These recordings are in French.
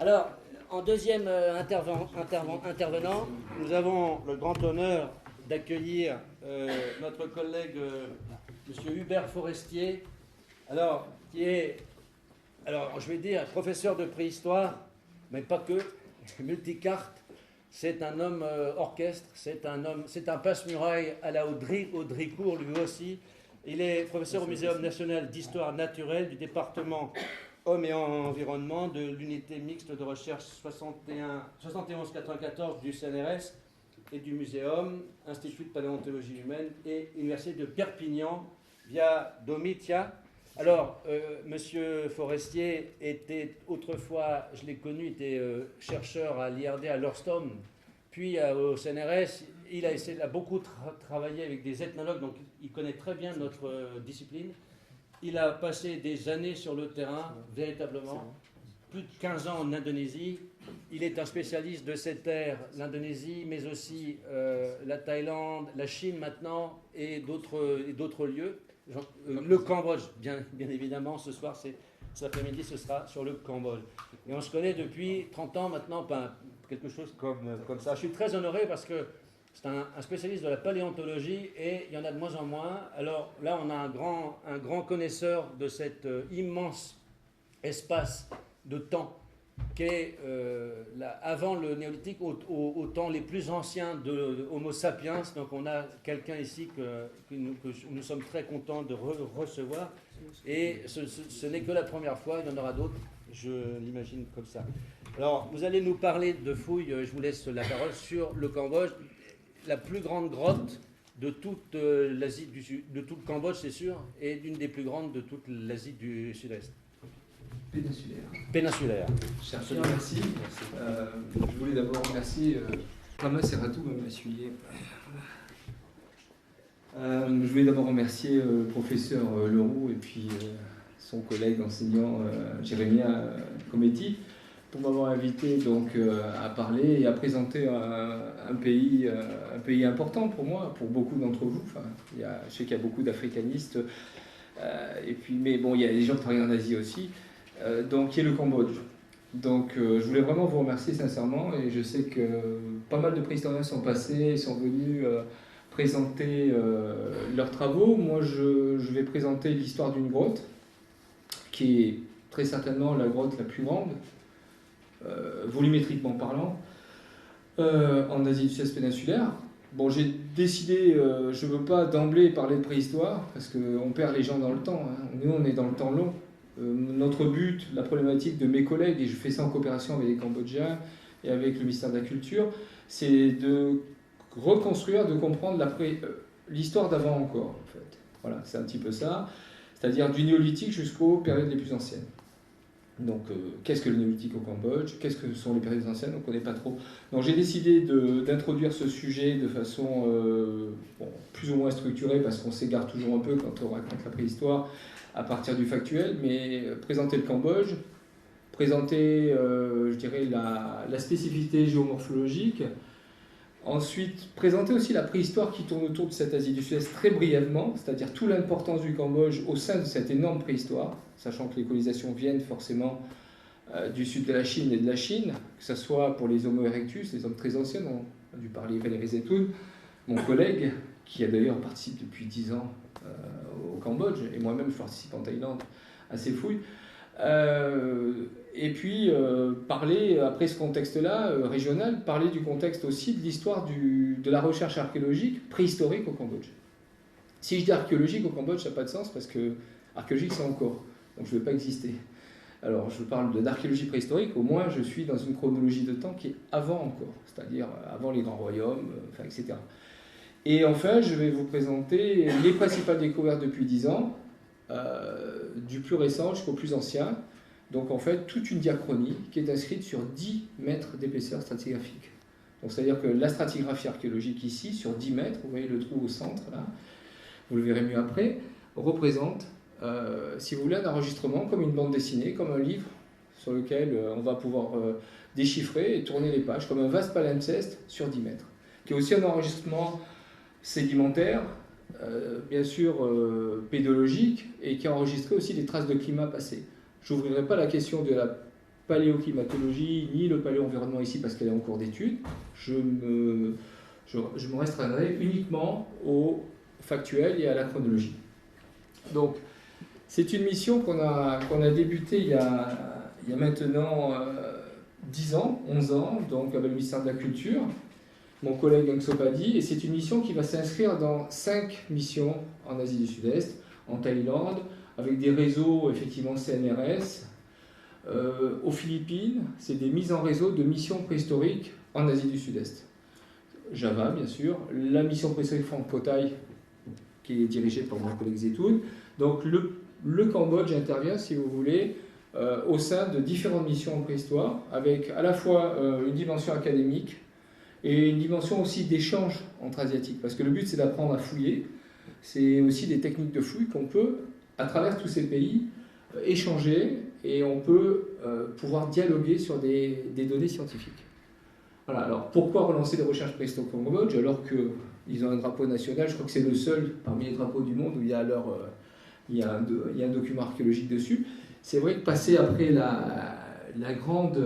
Alors, en deuxième intervenant, nous avons le grand honneur d'accueillir notre collègue M. Hubert Forestier, alors, qui est, je vais dire, professeur de préhistoire, mais pas que, multicarte. C'est un homme orchestre, c'est un passe-muraille à la Audricourt lui aussi. Il est professeur au Muséum national d'histoire naturelle du département Hommes et Environnement de l'unité mixte de recherche 71-94 du CNRS et du Muséum, Institut de paléontologie humaine et Université de Perpignan via Domitia. Alors, Monsieur Forestier était autrefois, je l'ai connu, était chercheur à l'IRD à Lorstom, puis au CNRS. Il a beaucoup travaillé avec des ethnologues, donc il connaît très bien notre discipline. Il a passé des années sur le terrain, véritablement, plus de 15 ans en Indonésie. Il est un spécialiste de cette terre, l'Indonésie, mais aussi la Thaïlande, la Chine maintenant, et d'autres lieux. Le Cambodge, bien évidemment, ce soir, cet après-midi, ce sera sur le Cambodge. Et on se connaît depuis 30 ans maintenant, quelque chose comme ça. Je suis très honoré parce que c'est un spécialiste de la paléontologie et il y en a de moins en moins. Alors là, on a un grand connaisseur de cet immense espace de temps qu'est avant le néolithique, au temps les plus anciens de Homo sapiens. Donc on a quelqu'un ici que nous sommes très contents de recevoir. Et ce n'est que la première fois, il y en aura d'autres, je l'imagine comme ça. Alors, vous allez nous parler de fouilles, je vous laisse la parole, sur le Cambodge, la plus grande grotte de toute l'Asie du Sud, de tout le Cambodge, c'est sûr, et d'une des plus grandes de toute l'Asie du Sud-Est. Péninsulaire. Cher Pierre, merci. Je voulais d'abord remercier Rama Serratou, m'essuyer. Je voulais d'abord remercier le professeur Leroux et puis son collègue enseignant Jérémia Cometti pour m'avoir invité donc à parler et à présenter un pays important pour moi, pour beaucoup d'entre vous. Enfin, je sais qu'il y a beaucoup d'africanistes, mais bon, il y a des gens qui travaillent en Asie aussi, donc qui est le Cambodge. Donc je voulais vraiment vous remercier sincèrement, et je sais que pas mal de préhistoriens sont passés, sont venus présenter leurs travaux. Moi, je vais présenter l'histoire d'une grotte, qui est très certainement la grotte la plus grande, volumétriquement parlant, en Asie du Sud-Est péninsulaire. Bon, j'ai décidé, je ne veux pas d'emblée parler de préhistoire, parce qu'on perd les gens dans le temps. Hein. Nous, on est dans le temps long. Notre but, la problématique de mes collègues, et je fais ça en coopération avec les Cambodgiens et avec le ministère de la Culture, c'est de reconstruire, de comprendre l'histoire d'avant encore, en fait. Voilà, c'est un petit peu ça. C'est-à-dire du néolithique jusqu'aux périodes les plus anciennes. Donc, qu'est-ce que le néolithique au Cambodge? Qu'est-ce que sont les périodes anciennes? On ne connaît pas trop. Donc, j'ai décidé d'introduire ce sujet de façon plus ou moins structurée, parce qu'on s'égare toujours un peu quand on raconte la préhistoire à partir du factuel, mais présenter le Cambodge, présenter, je dirais, la spécificité géomorphologique. Ensuite, présenter aussi la préhistoire qui tourne autour de cette Asie du Sud-Est très brièvement, c'est-à-dire toute l'importance du Cambodge au sein de cette énorme préhistoire, sachant que les colonisations viennent forcément du sud de la Chine et de la Chine, que ce soit pour les Homo erectus, les hommes très anciens, on a dû parler Valéry Zetoun, mon collègue, qui a d'ailleurs participé depuis 10 ans au Cambodge, et moi-même je participe en Thaïlande à ces fouilles. Et puis parler, après ce contexte-là, régional, parler du contexte aussi de l'histoire de la recherche archéologique préhistorique au Cambodge. Si je dis archéologique au Cambodge, ça n'a pas de sens, parce que archéologique c'est encore, donc je ne veux pas exister. Alors je parle d'archéologie préhistorique, au moins je suis dans une chronologie de temps qui est avant encore, c'est-à-dire avant les grands royaumes, etc. Et enfin, je vais vous présenter les principales découvertes depuis 10 ans, du plus récent jusqu'au plus ancien. Donc en fait, toute une diachronie qui est inscrite sur 10 mètres d'épaisseur stratigraphique. Donc c'est-à-dire que la stratigraphie archéologique ici, sur 10 mètres, vous voyez le trou au centre, là, vous le verrez mieux après, représente, si vous voulez, un enregistrement comme une bande dessinée, comme un livre sur lequel on va pouvoir déchiffrer et tourner les pages, comme un vaste palimpseste sur 10 mètres, qui est aussi un enregistrement sédimentaire, bien sûr pédologique, et qui a enregistré aussi des traces de climat passé. Je n'ouvrirai pas la question de la paléoclimatologie, ni le paléo-environnement ici parce qu'elle est en cours d'étude. Je me restreindrai uniquement au factuel et à la chronologie. Donc, c'est une mission qu'on a débutée il y a maintenant 10 ans, 11 ans, donc avec le ministère de la Culture, mon collègue Enxo Paddy, et c'est une mission qui va s'inscrire dans 5 missions en Asie du Sud-Est, en Thaïlande, avec des réseaux effectivement CNRS. Aux Philippines, c'est des mises en réseau de missions préhistoriques en Asie du Sud-Est. Java, bien sûr, la mission préhistorique Franck Potaï, qui est dirigée par mon collègue Zetoun. Donc le Cambodge intervient, si vous voulez, au sein de différentes missions en préhistoire, avec à la fois une dimension académique et une dimension aussi d'échange entre Asiatiques. Parce que le but, c'est d'apprendre à fouiller. C'est aussi des techniques de fouille qu'on peut, à travers tous ces pays, échanger, et on peut pouvoir dialoguer sur des données scientifiques. Voilà, alors pourquoi relancer les recherches préhistoriques au Cambodge alors qu'ils ont un drapeau national? Je crois que c'est le seul parmi les drapeaux du monde où il y a, il y a un document archéologique dessus. C'est vrai que passer après la grande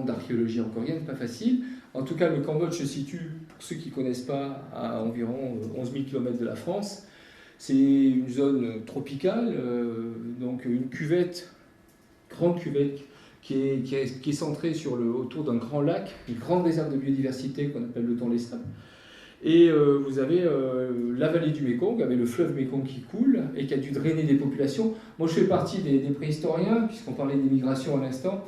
archéologie angkorienne, pas facile. En tout cas, le Cambodge se situe, pour ceux qui ne connaissent pas, à environ 11 000 km de la France. C'est une zone tropicale, donc une cuvette, grande cuvette, qui est centrée autour d'un grand lac, une grande réserve de biodiversité qu'on appelle le Tonlé Sap. Et vous avez la vallée du Mékong, avec le fleuve Mékong qui coule et qui a dû drainer des populations. Moi, je fais partie des préhistoriens, puisqu'on parlait d'immigration à l'instant.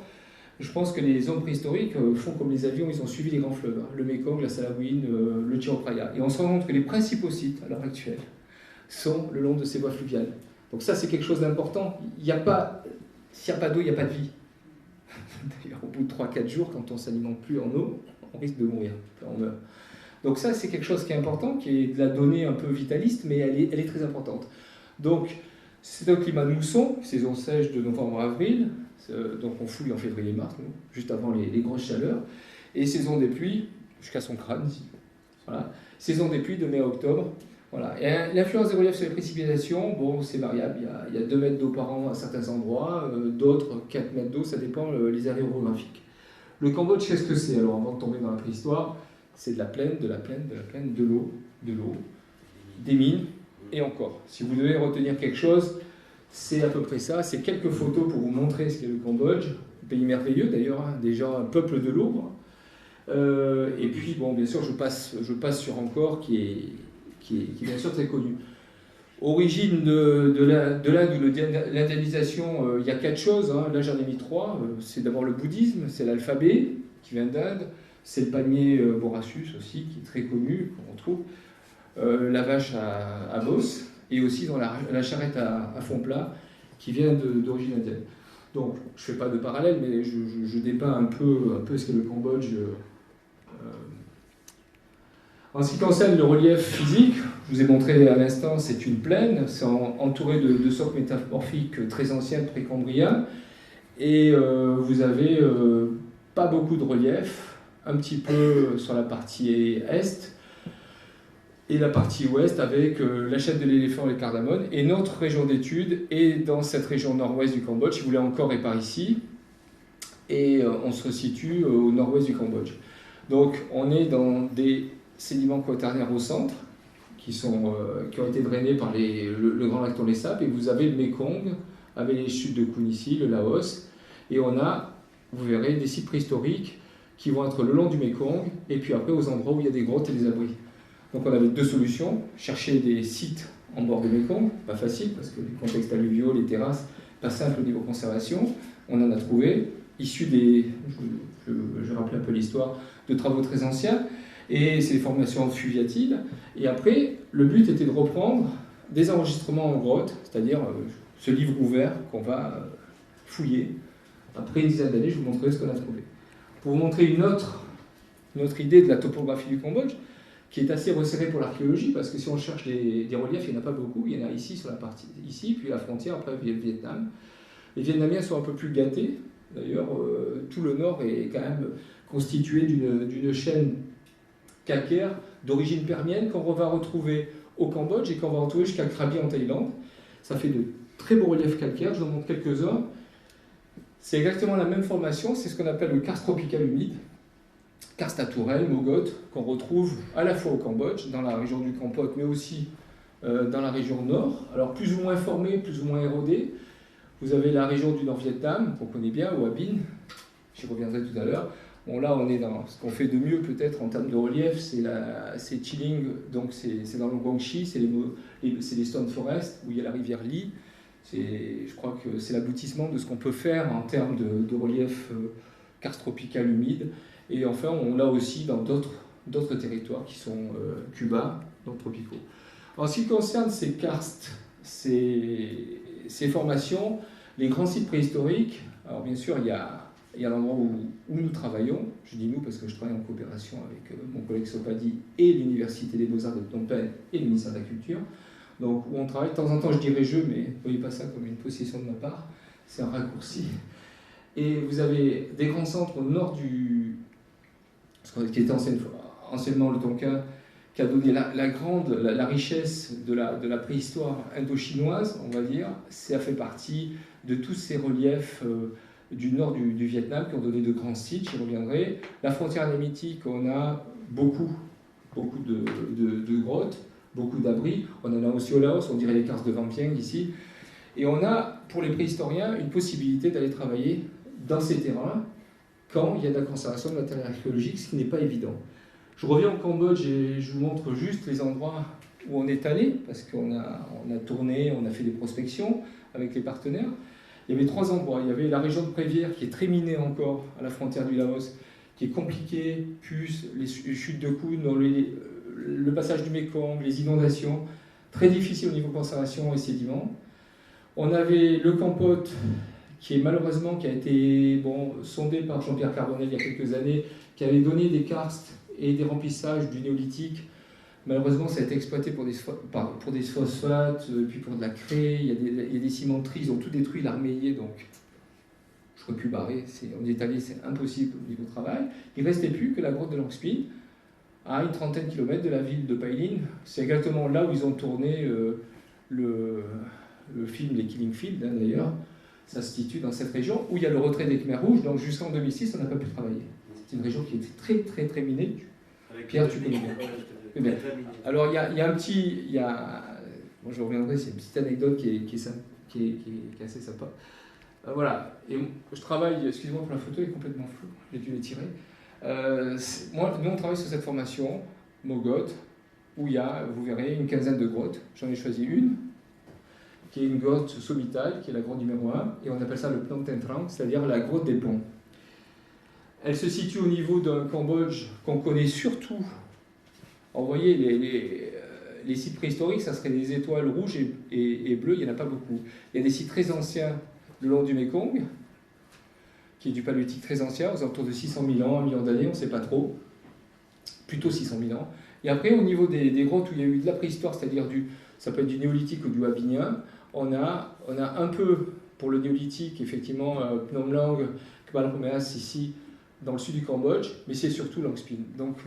Je pense que les hommes préhistoriques font comme les avions, ils ont suivi les grands fleuves, hein, le Mékong, la Salaween, le Chao Phraya. Et on se rend compte que les principaux sites, à l'heure actuelle, sont le long de ces voies fluviales. Donc ça, c'est quelque chose d'important. S'il n'y a pas d'eau, il n'y a pas de vie. D'ailleurs, au bout de 3-4 jours, quand on ne s'alimente plus en eau, on risque de mourir, on meurt. Donc ça, c'est quelque chose qui est important, qui est de la donnée un peu vitaliste, mais elle est très importante. Donc, c'est un climat de mousson, saison sèche de novembre à avril, donc on fouille en février-mars, juste avant les grosses chaleurs, et saison des pluies, jusqu'à son crâne ici. Voilà. Saison des pluies de mai à octobre. Voilà. Et l'influence des reliefs sur les précipitations, bon, c'est variable. Il y a 2 mètres d'eau par an à certains endroits, d'autres 4 mètres d'eau, ça dépend les aires orographiques. Le Cambodge, qu'est-ce que c'est? Alors, avant de tomber dans la préhistoire, c'est de la plaine, de l'eau, des mines, et encore. Si vous devez retenir quelque chose, c'est à peu près ça. C'est quelques photos pour vous montrer ce qu'est le Cambodge. Un pays merveilleux d'ailleurs, hein, déjà un peuple de l'eau. Et puis, bon, bien sûr, je passe sur Angkor, qui est bien sûr très connu. Origine de l'Inde ou de l'indénisation, il y a 4 choses. Hein. Là, j'en ai mis 3. C'est d'abord le bouddhisme, c'est l'alphabet qui vient d'Inde. C'est le palmier borassus aussi, qui est très connu, qu'on retrouve. La vache à bosse, et aussi dans la charrette à fond plat, qui vient d'origine indienne. Donc, je ne fais pas de parallèle, mais je dépeins un peu ce qu'est le Cambodge. En ce qui concerne le relief physique, je vous ai montré à l'instant, c'est une plaine, c'est entouré de socs métamorphiques très anciens, précambriens, et vous avez pas beaucoup de relief, un petit peu sur la partie est, et la partie ouest avec la chaîne de l'éléphant et le cardamone. Et notre région d'étude est dans cette région nord-ouest du Cambodge, si vous voulez, encore est par ici, et on se situe au nord-ouest du Cambodge. Donc on est dans des sédiments quaternaires au centre, qui ont été drainés par le grand lac Tonlé Sap, et vous avez le Mékong, avec les chutes de Khun ici, le Laos, et on a, vous verrez, des sites préhistoriques qui vont être le long du Mékong, et puis après aux endroits où il y a des grottes et des abris. Donc on avait 2 solutions, chercher des sites en bord de Mékong, pas facile, parce que les contextes alluviaux, les terrasses, pas simple au niveau conservation, on en a trouvé, issus je rappelle un peu l'histoire, de travaux très anciens, et c'est des formations fluviatiles, et après, le but était de reprendre des enregistrements en grotte, c'est-à-dire ce livre ouvert qu'on va fouiller. Après une dizaine d'années, je vous montrerai ce qu'on a trouvé. Pour vous montrer une autre idée de la topographie du Cambodge, qui est assez resserrée pour l'archéologie, parce que si on cherche des reliefs, il n'y en a pas beaucoup. Il y en a ici, sur la partie ici, puis la frontière, après via le Vietnam. Les Vietnamiens sont un peu plus gâtés. D'ailleurs, tout le nord est quand même constitué d'une chaîne calcaire d'origine permienne qu'on va retrouver au Cambodge et qu'on va retrouver jusqu'à Krabi en Thaïlande. Ça fait de très beaux reliefs calcaires, je vous en montre quelques-uns. C'est exactement la même formation, c'est ce qu'on appelle le karst tropical humide, karst à tourelle, mogote, qu'on retrouve à la fois au Cambodge, dans la région du Kampot, mais aussi dans la région nord. Alors plus ou moins formé, plus ou moins érodé. Vous avez la région du Nord-Vietnam, qu'on connaît bien, Hoa Binh, j'y reviendrai tout à l'heure. Bon, là, on est dans ce qu'on fait de mieux peut-être en termes de relief, c'est Chiling, donc c'est dans le Guangxi, c'est les Stone Forest, où il y a la rivière Li. Je crois que c'est l'aboutissement de ce qu'on peut faire en termes de relief karst tropical humide. Et enfin, on l'a aussi dans d'autres territoires qui sont Cuba, donc tropicaux. En ce qui concerne ces karsts, ces formations, les grands sites préhistoriques, alors bien sûr, il y a l'endroit où nous travaillons, je dis nous parce que je travaille en coopération avec mon collègue Sopadi et l'Université des Beaux-Arts de Phnom Penh et le ministère de la Culture, donc où on travaille, de temps en temps je dirais je, mais ne voyez pas ça comme une possession de ma part, c'est un raccourci. Et vous avez des grands centres au nord qui était anciennement le Tonkin, qui a donné la richesse de la préhistoire indo-chinoise, on va dire. Ça fait partie de tous ces reliefs du nord du Vietnam qui ont donné de grands sites, j'y reviendrai. La frontière anémitique, on a beaucoup de grottes, beaucoup d'abris. On en a aussi au Laos, on dirait les karsts de Vampieng ici. Et on a, pour les préhistoriens, une possibilité d'aller travailler dans ces terrains quand il y a de la conservation de matériel archéologique, ce qui n'est pas évident. Je reviens au Cambodge et je vous montre juste les endroits où on est allé, parce qu'on a tourné, on a fait des prospections avec les partenaires. Il y avait 3 endroits. Il y avait la région de Prévière, qui est très minée encore, à la frontière du Laos, qui est compliquée, plus les chutes de Khun, le passage du Mekong, les inondations, très difficile au niveau conservation et sédiments. On avait le Kampot, qui a été sondé par Jean-Pierre Carbonel il y a quelques années, qui avait donné des karsts et des remplissages du néolithique. Malheureusement, ça a été exploité pour des phosphates, puis pour de la craie, il y a des cimenteries, ils ont tout détruit, l'armeillé, donc je ne peux plus barrer, on est allé, c'est impossible au niveau travail. Il ne restait plus que la grotte de Langspin, à une 30aine de kilomètres de la ville de Pailin. C'est exactement là où ils ont tourné le film Les Killing Fields, d'ailleurs. Ça se situe dans cette région où il y a le retrait des Khmers rouges, donc jusqu'en 2006, on n'a pas pu travailler. C'est une région qui était très très très minée. Pierre, tu connais bien. Alors il y a un petit, bon, je reviendrai, c'est une petite anecdote qui est assez sympa. Voilà, et je travaille, excusez-moi pour la photo, elle est complètement floue, j'ai dû l'étirer. Nous on travaille sur cette formation, Mogot, où il y a, vous verrez, une quinzaine de grottes. J'en ai choisi une, qui est une grotte sommitale, qui est la grotte numéro 1, et on appelle ça le Phnom Ten Trang, c'est-à-dire la grotte des ponts. Elle se situe au niveau d'un Cambodge qu'on connaît surtout. Alors, vous voyez, les sites préhistoriques, ça serait des étoiles rouges et bleues, il n'y en a pas beaucoup. Il y a des sites très anciens le long du Mekong, qui est du paléolithique très ancien, aux alentours de 600 000 ans, 1 million d'années, on ne sait pas trop. Plutôt 600 000 ans. Et après, au niveau des grottes où il y a eu de la préhistoire, c'est-à-dire ça peut être du néolithique ou du Wabinien, on a un peu pour le néolithique, effectivement, Phnom Lang, Kbal Romeas ici, dans le sud du Cambodge, mais c'est surtout Langspin. Donc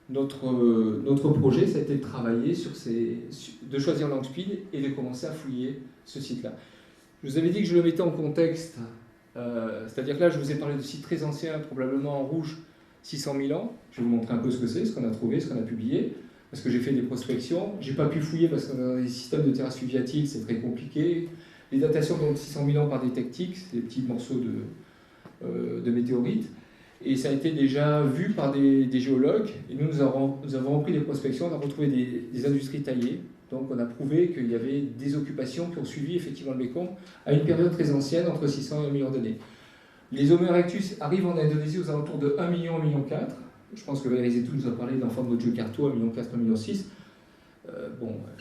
notre projet, ça a été de travailler de choisir Langspin et de commencer à fouiller ce site-là. Je vous avais dit que je le mettais en contexte, c'est-à-dire que là, je vous ai parlé de sites très anciens, probablement en rouge, 600 000 ans. Je vais vous montrer un peu ce que c'est, ce qu'on a trouvé, ce qu'on a publié, parce que j'ai fait des prospections. J'ai pas pu fouiller parce qu'on a des systèmes de terrasses fluviatiles, c'est très compliqué. Les datations de 600 000 ans par des tectiques, c'est des petits morceaux de météorites. Et ça a été déjà vu par des géologues. Et nous avons repris des prospections, on a retrouvé des industries taillées. Donc on a prouvé qu'il y avait des occupations qui ont suivi effectivement le Mekong à une période très ancienne, entre 600 et 1 million d'années. Les Homo erectus arrivent en Indonésie aux alentours de 1 million, 1,4 million. Je pense que Valérie Zetoun nous a parlé d'enfants de Mojokerto, 1,4 million, 1,6 million.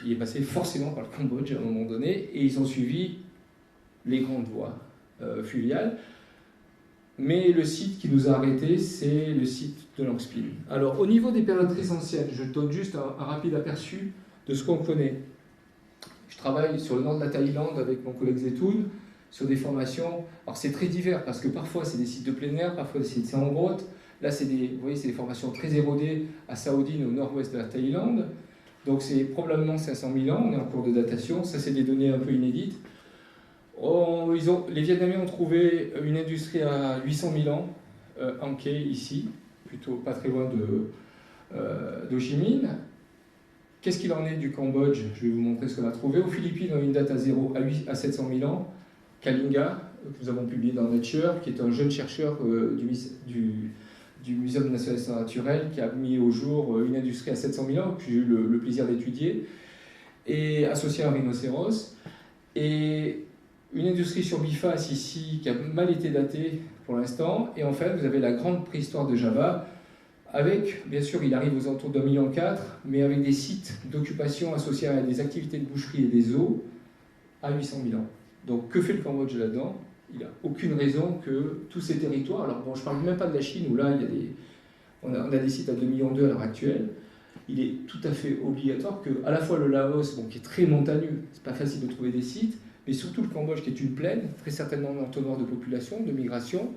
Il est passé forcément par le Cambodge à un moment donné, et ils ont suivi les grandes voies fluviales. Mais le site qui nous a arrêtés, c'est le site de Langspin. Alors, au niveau des périodes très anciennes, je donne juste un rapide aperçu de ce qu'on connaît. Je travaille sur le nord de la Thaïlande avec mon collègue Zetoun, sur des formations. Alors, c'est très divers, parce que parfois, c'est des sites de plein air, parfois, c'est en grotte. Là, vous voyez, c'est des formations très érodées à Saodine, au nord-ouest de la Thaïlande. Donc, c'est probablement 500 000 ans, on est en cours de datation. Ça, c'est des données un peu inédites. Les Vietnamiens ont trouvé une industrie à 800 000 ans, An Khe, ici, plutôt pas très loin d'Ho Chi Minh. Qu'est-ce qu'il en est du Cambodge? Je vais vous montrer ce qu'on a trouvé. Aux Philippines, on a une date à 700 000 ans. Kalinga, que nous avons publié dans Nature, qui est un jeune chercheur du Muséum national d'histoire naturelle, qui a mis au jour une industrie à 700 000 ans, que j'ai eu le plaisir d'étudier, et associée à un rhinocéros. Et une industrie sur biface ici, qui a mal été datée pour l'instant. Et en fait, vous avez la grande préhistoire de Java, avec, bien sûr, il arrive aux alentours d'1,4 million, mais avec des sites d'occupation associés à des activités de boucherie et des eaux à 800 000 ans. Donc, que fait le Cambodge là-dedans? Il n'a aucune raison que tous ces territoires, alors bon, je ne parle même pas de la Chine, où là, on a des sites à 2,2 millions à l'heure actuelle. Il est tout à fait obligatoire que, à la fois le Laos, bon, qui est très montagneux, c'est pas facile de trouver des sites, mais surtout le Cambodge, qui est une plaine, très certainement un entonnoir de population, de migration,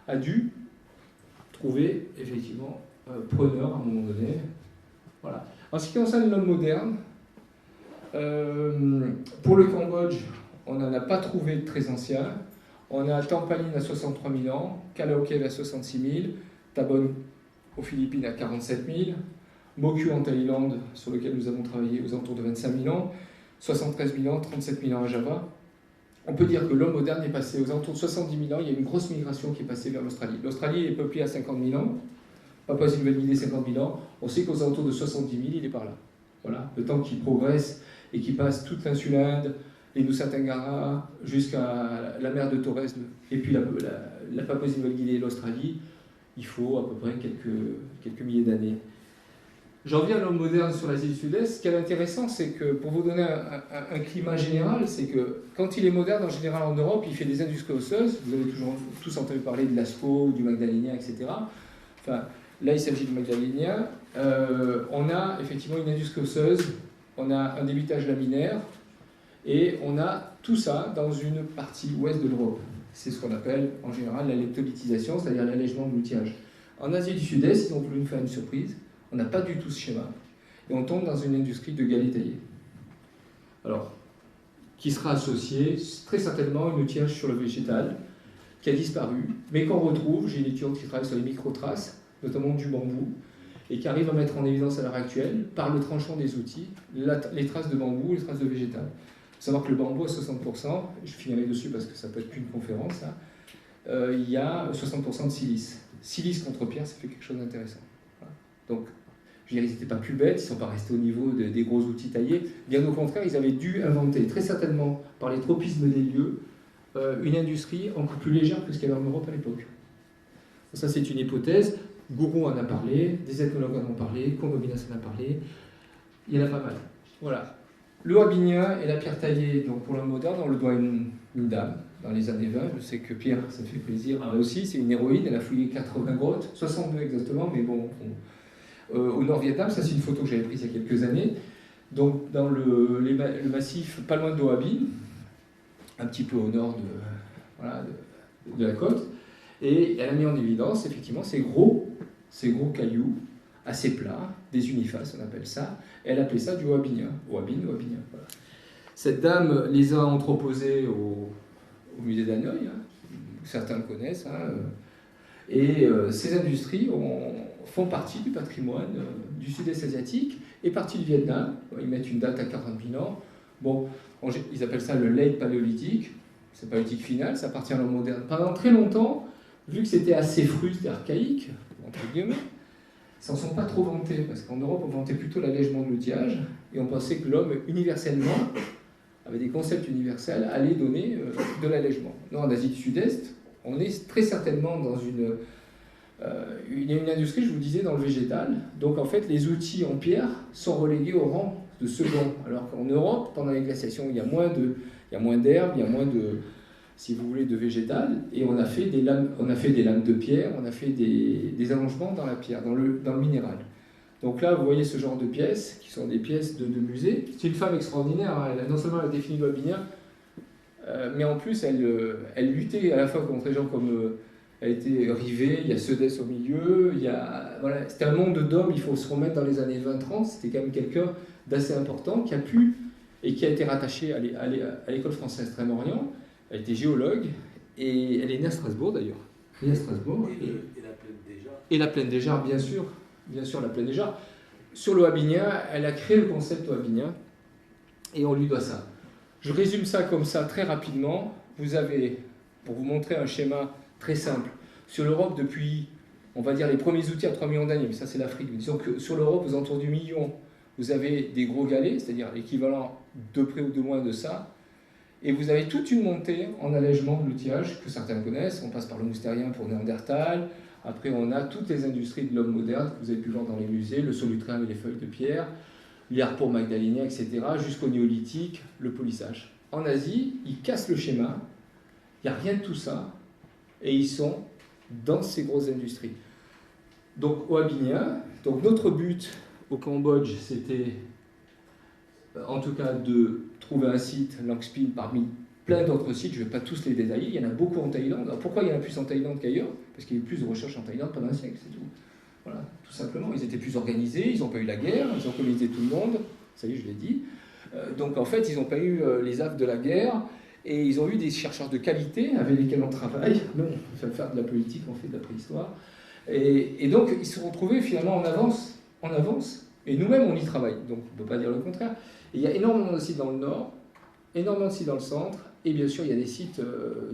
a dû trouver, effectivement, preneur à un moment donné. Voilà. En ce qui concerne l'homme moderne, pour le Cambodge, on n'en a pas trouvé de très ancien. On a Tampaline à 63 000 ans, Kalaokev à 66 000, Tabon aux Philippines à 47 000, Mokyu en Thaïlande, sur lequel nous avons travaillé aux alentours de 25 000 ans, 73 000 ans, 37 000 ans à Java. On peut dire que l'homme moderne est passé aux alentours de 70 000 ans, il y a une grosse migration qui est passée vers l'Australie. L'Australie est peuplée à 50 000 ans, Papouasie-Nouvelle-Guinée 50 000 ans, on sait qu'aux alentours de 70 000, il est par là. Voilà, le temps qu'il progresse et qu'il passe toute l'insule Inde, les Nusa Tenggara, jusqu'à la mer de Torres, et puis la Papouasie-Nouvelle-Guinée et l'Australie, il faut à peu près quelques milliers d'années. J'en viens à l'homme moderne sur l'Asie du Sud-Est. Ce qui est intéressant, c'est que, pour vous donner un climat général, c'est que quand il est moderne, en général en Europe, il fait des industries osseuses. Vous avez toujours tous entendu parler de Lascaux, du Magdalénien, etc. Enfin, là, il s'agit du Magdalénien. On a effectivement une industrie osseuse, on a un débitage laminaire, et on a tout ça dans une partie ouest de l'Europe. C'est ce qu'on appelle en général la leptolytisation, c'est-à-dire l'allègement de l'outillage. En Asie du Sud-Est, ils ont voulu nous faire une surprise. On n'a pas du tout ce schéma. Et on tombe dans une industrie de galets taillés. Alors, qui sera associée très certainement à un outillage sur le végétal, qui a disparu, mais qu'on retrouve. J'ai une étudiante qui travaille sur les microtraces, notamment du bambou, et qui arrive à mettre en évidence à l'heure actuelle, par le tranchant des outils, les traces de bambou et les traces de végétal. Il faut savoir que le bambou à 60%, je finirai dessus parce que ça peut être qu'une conférence, hein, il y a 60% de silice. Silice contre pierre, ça fait quelque chose d'intéressant. Voilà. Donc, je veux dire, ils n'étaient pas plus bêtes, ils ne sont pas restés au niveau des gros outils taillés. Bien au contraire, ils avaient dû inventer, très certainement par les tropismes des lieux, une industrie encore plus légère que ce qu'il y avait en Europe à l'époque. Ça, c'est une hypothèse. Gourou en a parlé, des ethnologues en ont parlé, Condominas en a parlé. Il y en a pas mal. Voilà. Le Wabinien et la pierre taillée, donc pour l'homme moderne, on le doit à une dame dans les années 20. Je sais que Pierre, ça fait plaisir. Elle aussi, c'est une héroïne, elle a fouillé 80 grottes, 62 exactement, mais bon. Au Nord-Vietnam, ça c'est une photo que j'avais prise il y a quelques années. Donc dans le massif, pas loin de Do Ha Binh, un petit peu au nord de la côte. Et elle a mis en évidence effectivement ces gros cailloux assez plats, des unifaces, on appelle ça. Et elle appelait ça du Wabinien. Voilà. Cette dame les a entreposés au musée d'Hanoï, hein, certains le connaissent. Hein, et ces industries font partie du patrimoine du sud-est asiatique et partie du Vietnam. Ils mettent une date à 40 000 ans. Bon, ils appellent ça le late paléolithique. C'est paléolithique final, ça appartient à l'homme moderne. Pendant très longtemps, vu que c'était assez fruste et archaïque, entre guillemets, ils s'en sont pas trop vantés, parce qu'en Europe, on vantait plutôt l'allègement de l'outillage, et on pensait que l'homme, universellement, avec des concepts universels, allait donner de l'allègement. Non, en Asie du Sud-Est, on est très certainement dans une industrie, je vous disais, dans le végétal. Donc en fait, les outils en pierre sont relégués au rang de second. Alors qu'en Europe, pendant les glaciations, il y a moins d'herbes, il y a moins de, si vous voulez, de végétal. Et on a fait des lames de pierre, on a fait des allongements dans la pierre, dans le minéral. Donc là, vous voyez ce genre de pièces, qui sont des pièces de musée. C'est une femme extraordinaire, hein. Non seulement elle a défini le Wabinien, mais en plus, elle luttait à la fois contre les gens comme... elle a été rivée, il y a Sedès au milieu, voilà, c'était un monde d'hommes, il faut se remettre dans les années 20-30, c'était quand même quelqu'un d'assez important qui a pu, et qui a été rattaché à l'école française Extrême-Orient, Elle était géologue, et elle est née à Strasbourg d'ailleurs. Née à Strasbourg. Et la plaine des Jarres. Et la plaine des Jarres, bien sûr la plaine des Jarres. Sur l'Oabinien, elle a créé le concept Oabinien, et on lui doit ça. Je résume ça comme ça très rapidement. Vous avez, pour vous montrer un schéma très simple, sur l'Europe depuis, on va dire, les premiers outils à 3 millions d'années, mais ça c'est l'Afrique. Disons que sur l'Europe, aux alentours du million, vous avez des gros galets, c'est-à-dire l'équivalent de près ou de moins de ça, et vous avez toute une montée en allègement de l'outillage que certains connaissent. On passe par le moustérien pour Néandertal, après on a toutes les industries de l'homme moderne que vous avez pu voir dans les musées, le solutréen et les feuilles de pierre, les harpons magdaléniens, etc., jusqu'au néolithique, le polissage. En Asie, ils cassent le schéma, il n'y a rien de tout ça, et ils sont dans ces grosses industries. Donc, Oabinien, donc notre but au Cambodge, c'était en tout cas de trouver un site, Langspin, parmi plein d'autres sites, je ne vais pas tous les détailler, il y en a beaucoup en Thaïlande. Alors pourquoi il y en a plus en Thaïlande qu'ailleurs? Parce qu'il y a eu plus de recherches en Thaïlande pendant un siècle, c'est tout. Voilà, tout simplement. Ils étaient plus organisés, ils n'ont pas eu la guerre, ils ont colonisé tout le monde, ça y est, je l'ai dit. Donc en fait, ils n'ont pas eu les affres de la guerre, et ils ont eu des chercheurs de qualité avec lesquels on travaille. Nous, on fait faire de la politique, on fait de la préhistoire. Et donc, ils se sont retrouvés finalement en avance, et nous-mêmes, on y travaille. Donc, on ne peut pas dire le contraire. Et il y a énormément de sites dans le nord, énormément de sites dans le centre, et bien sûr, il y a des sites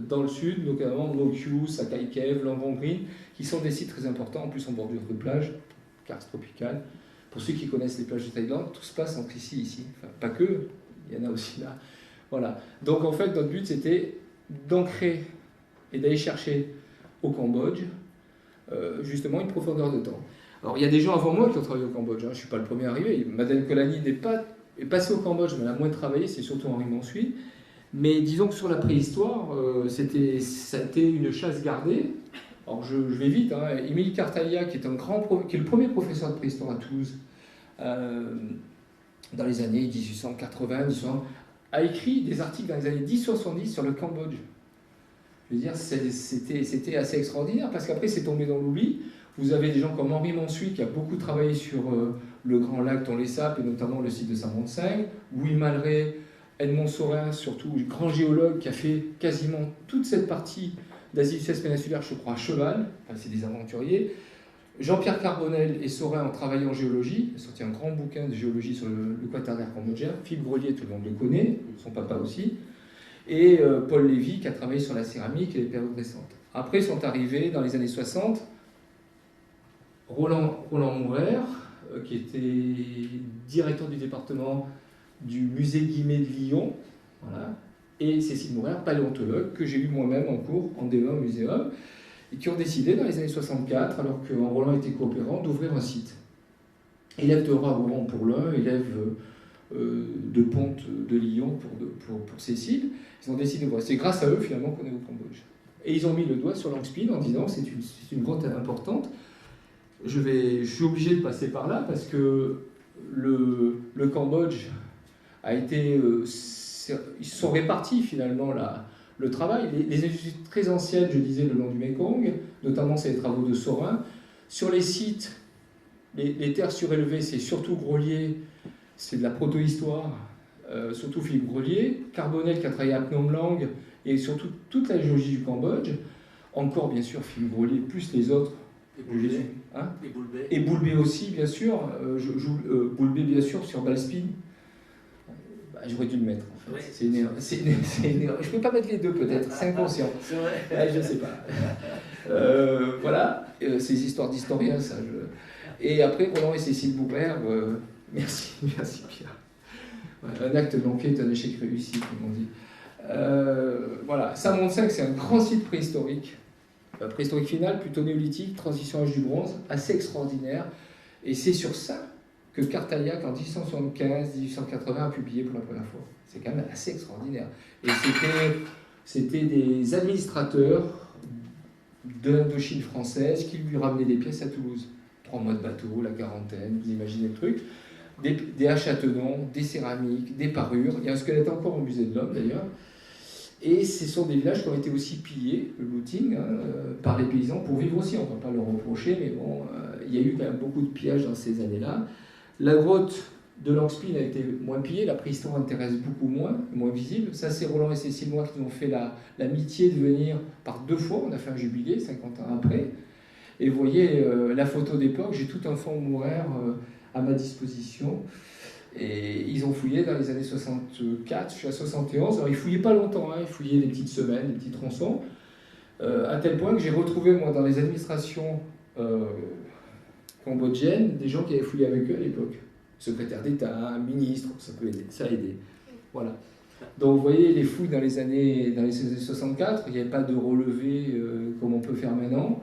dans le sud, notamment Mokyu, Sakai Cave, Langon Green, qui sont des sites très importants, en plus en bordure de plage, karst tropicale. Pour ceux qui connaissent les plages de Thaïlande, tout se passe entre ici et ici. Enfin, pas que, il y en a aussi là. Voilà. Donc en fait, notre but, c'était d'ancrer et d'aller chercher au Cambodge, justement, une profondeur de temps. Alors, il y a des gens avant moi qui ont travaillé au Cambodge, hein. Je ne suis pas le premier arrivé. Madeleine Colani est passée au Cambodge, mais elle a moins travaillé, c'est surtout Henri Mansuy. Mais disons que sur la préhistoire, ça a été une chasse gardée. Alors je vais vite, hein. Émile Cartalia, qui est le premier professeur de préhistoire à Toulouse, dans les années 1880, a écrit des articles dans les années 1070 sur le Cambodge. Je veux dire, c'était assez extraordinaire, parce qu'après c'est tombé dans l'oubli. Vous avez des gens comme Henri Mansuy, qui a beaucoup travaillé sur le Grand Lac Tonlé Sap, et notamment le site de Saint-Montseng, Louis Malray, Edmond Saurin, surtout, grand géologue qui a fait quasiment toute cette partie d'Asie du Sud-Est péninsulaire, je crois, à cheval, enfin, c'est des aventuriers. Jean-Pierre Carbonel et Saurin ont travaillé en géologie, ils ont sorti un grand bouquin de géologie sur le quaternaire cambodgien. Philippe Grelier, tout le monde le connaît, son papa aussi. Et Paul Lévy qui a travaillé sur la céramique et les périodes récentes. Après sont arrivés dans les années 60, Roland Mourer, qui était directeur du département du musée Guimet de Lyon, voilà, et Cécile Mourer, paléontologue, que j'ai eu moi-même en cours en DE1 au muséum, et qui ont décidé dans les années 64, alors que Roland était coopérant, d'ouvrir un site. Élève de Rouen pour l'un, élève de Ponte de Lyon pour Cécile. Ils ont décidé, voilà, c'est grâce à eux finalement qu'on est au Cambodge. Et ils ont mis le doigt sur Langspin en disant c'est une grotte importante. Je suis obligé de passer par là parce que le Cambodge a été... ils se sont répartis finalement le travail. Les industries très anciennes, je disais, le long du Mekong, notamment c'est les travaux de Saurin. Sur les sites, les terres surélevées, c'est surtout Grelier, c'est de la protohistoire, surtout Philippe Grelier, Carbonel qui a travaillé à Phnom Lang, et surtout toute la géologie du Cambodge. Encore bien sûr Philippe Grelier, plus les autres. Et Boulbé aussi, bien sûr. Boulbé, bien sûr, sur Balspin. J'aurais dû le mettre, en fait. Ouais. C'est une erreur. Je ne peux pas mettre les deux, peut-être. C'est inconscient. C'est vrai. Je ne sais pas. Voilà. Ces histoires d'historiens, ça. Et après, Roland et Cécile Boubert, merci Pierre. Ouais, un acte manqué est un échec réussi, comme on dit. Voilà. Saint-Montseng, c'est un grand site préhistorique. Préhistorique final, plutôt néolithique, transition âge du bronze, assez extraordinaire. Et c'est sur ça que Cartaillac, en 1875-1880, a publié pour la première fois. C'est quand même assez extraordinaire. Et c'était des administrateurs de l'Indochine française qui lui ramenaient des pièces à Toulouse. 3 mois de bateau, la quarantaine, vous imaginez le truc. Des haches à tenons, des céramiques, des parures. Il y a un squelette encore au musée de l'Homme, d'ailleurs. Et ce sont des villages qui ont été aussi pillés, le looting, par les paysans, pour vivre aussi. On ne va pas leur reprocher, mais bon, il y a eu quand même beaucoup de pillages dans ces années-là. La grotte de Langspin a été moins pillé, la préhistoire intéresse beaucoup moins visible. Ça, c'est Roland et Cécile Moix qui nous ont fait l'amitié de venir par 2 fois. On a fait un jubilé, 50 ans après. Et vous voyez la photo d'époque, j'ai tout un fond mouraire à ma disposition. Et ils ont fouillé dans les années 64 jusqu'à 71. Alors ils fouillaient pas longtemps, hein, ils fouillaient des petites semaines, des petits tronçons. À tel point que j'ai retrouvé, moi, dans les administrations cambodgiennes, des gens qui avaient fouillé avec eux à l'époque. Secrétaire d'État, ministre, ça peut aider, ça a aidé. Voilà. Donc vous voyez, les fouilles dans les années 64, il n'y avait pas de relevé comme on peut faire maintenant.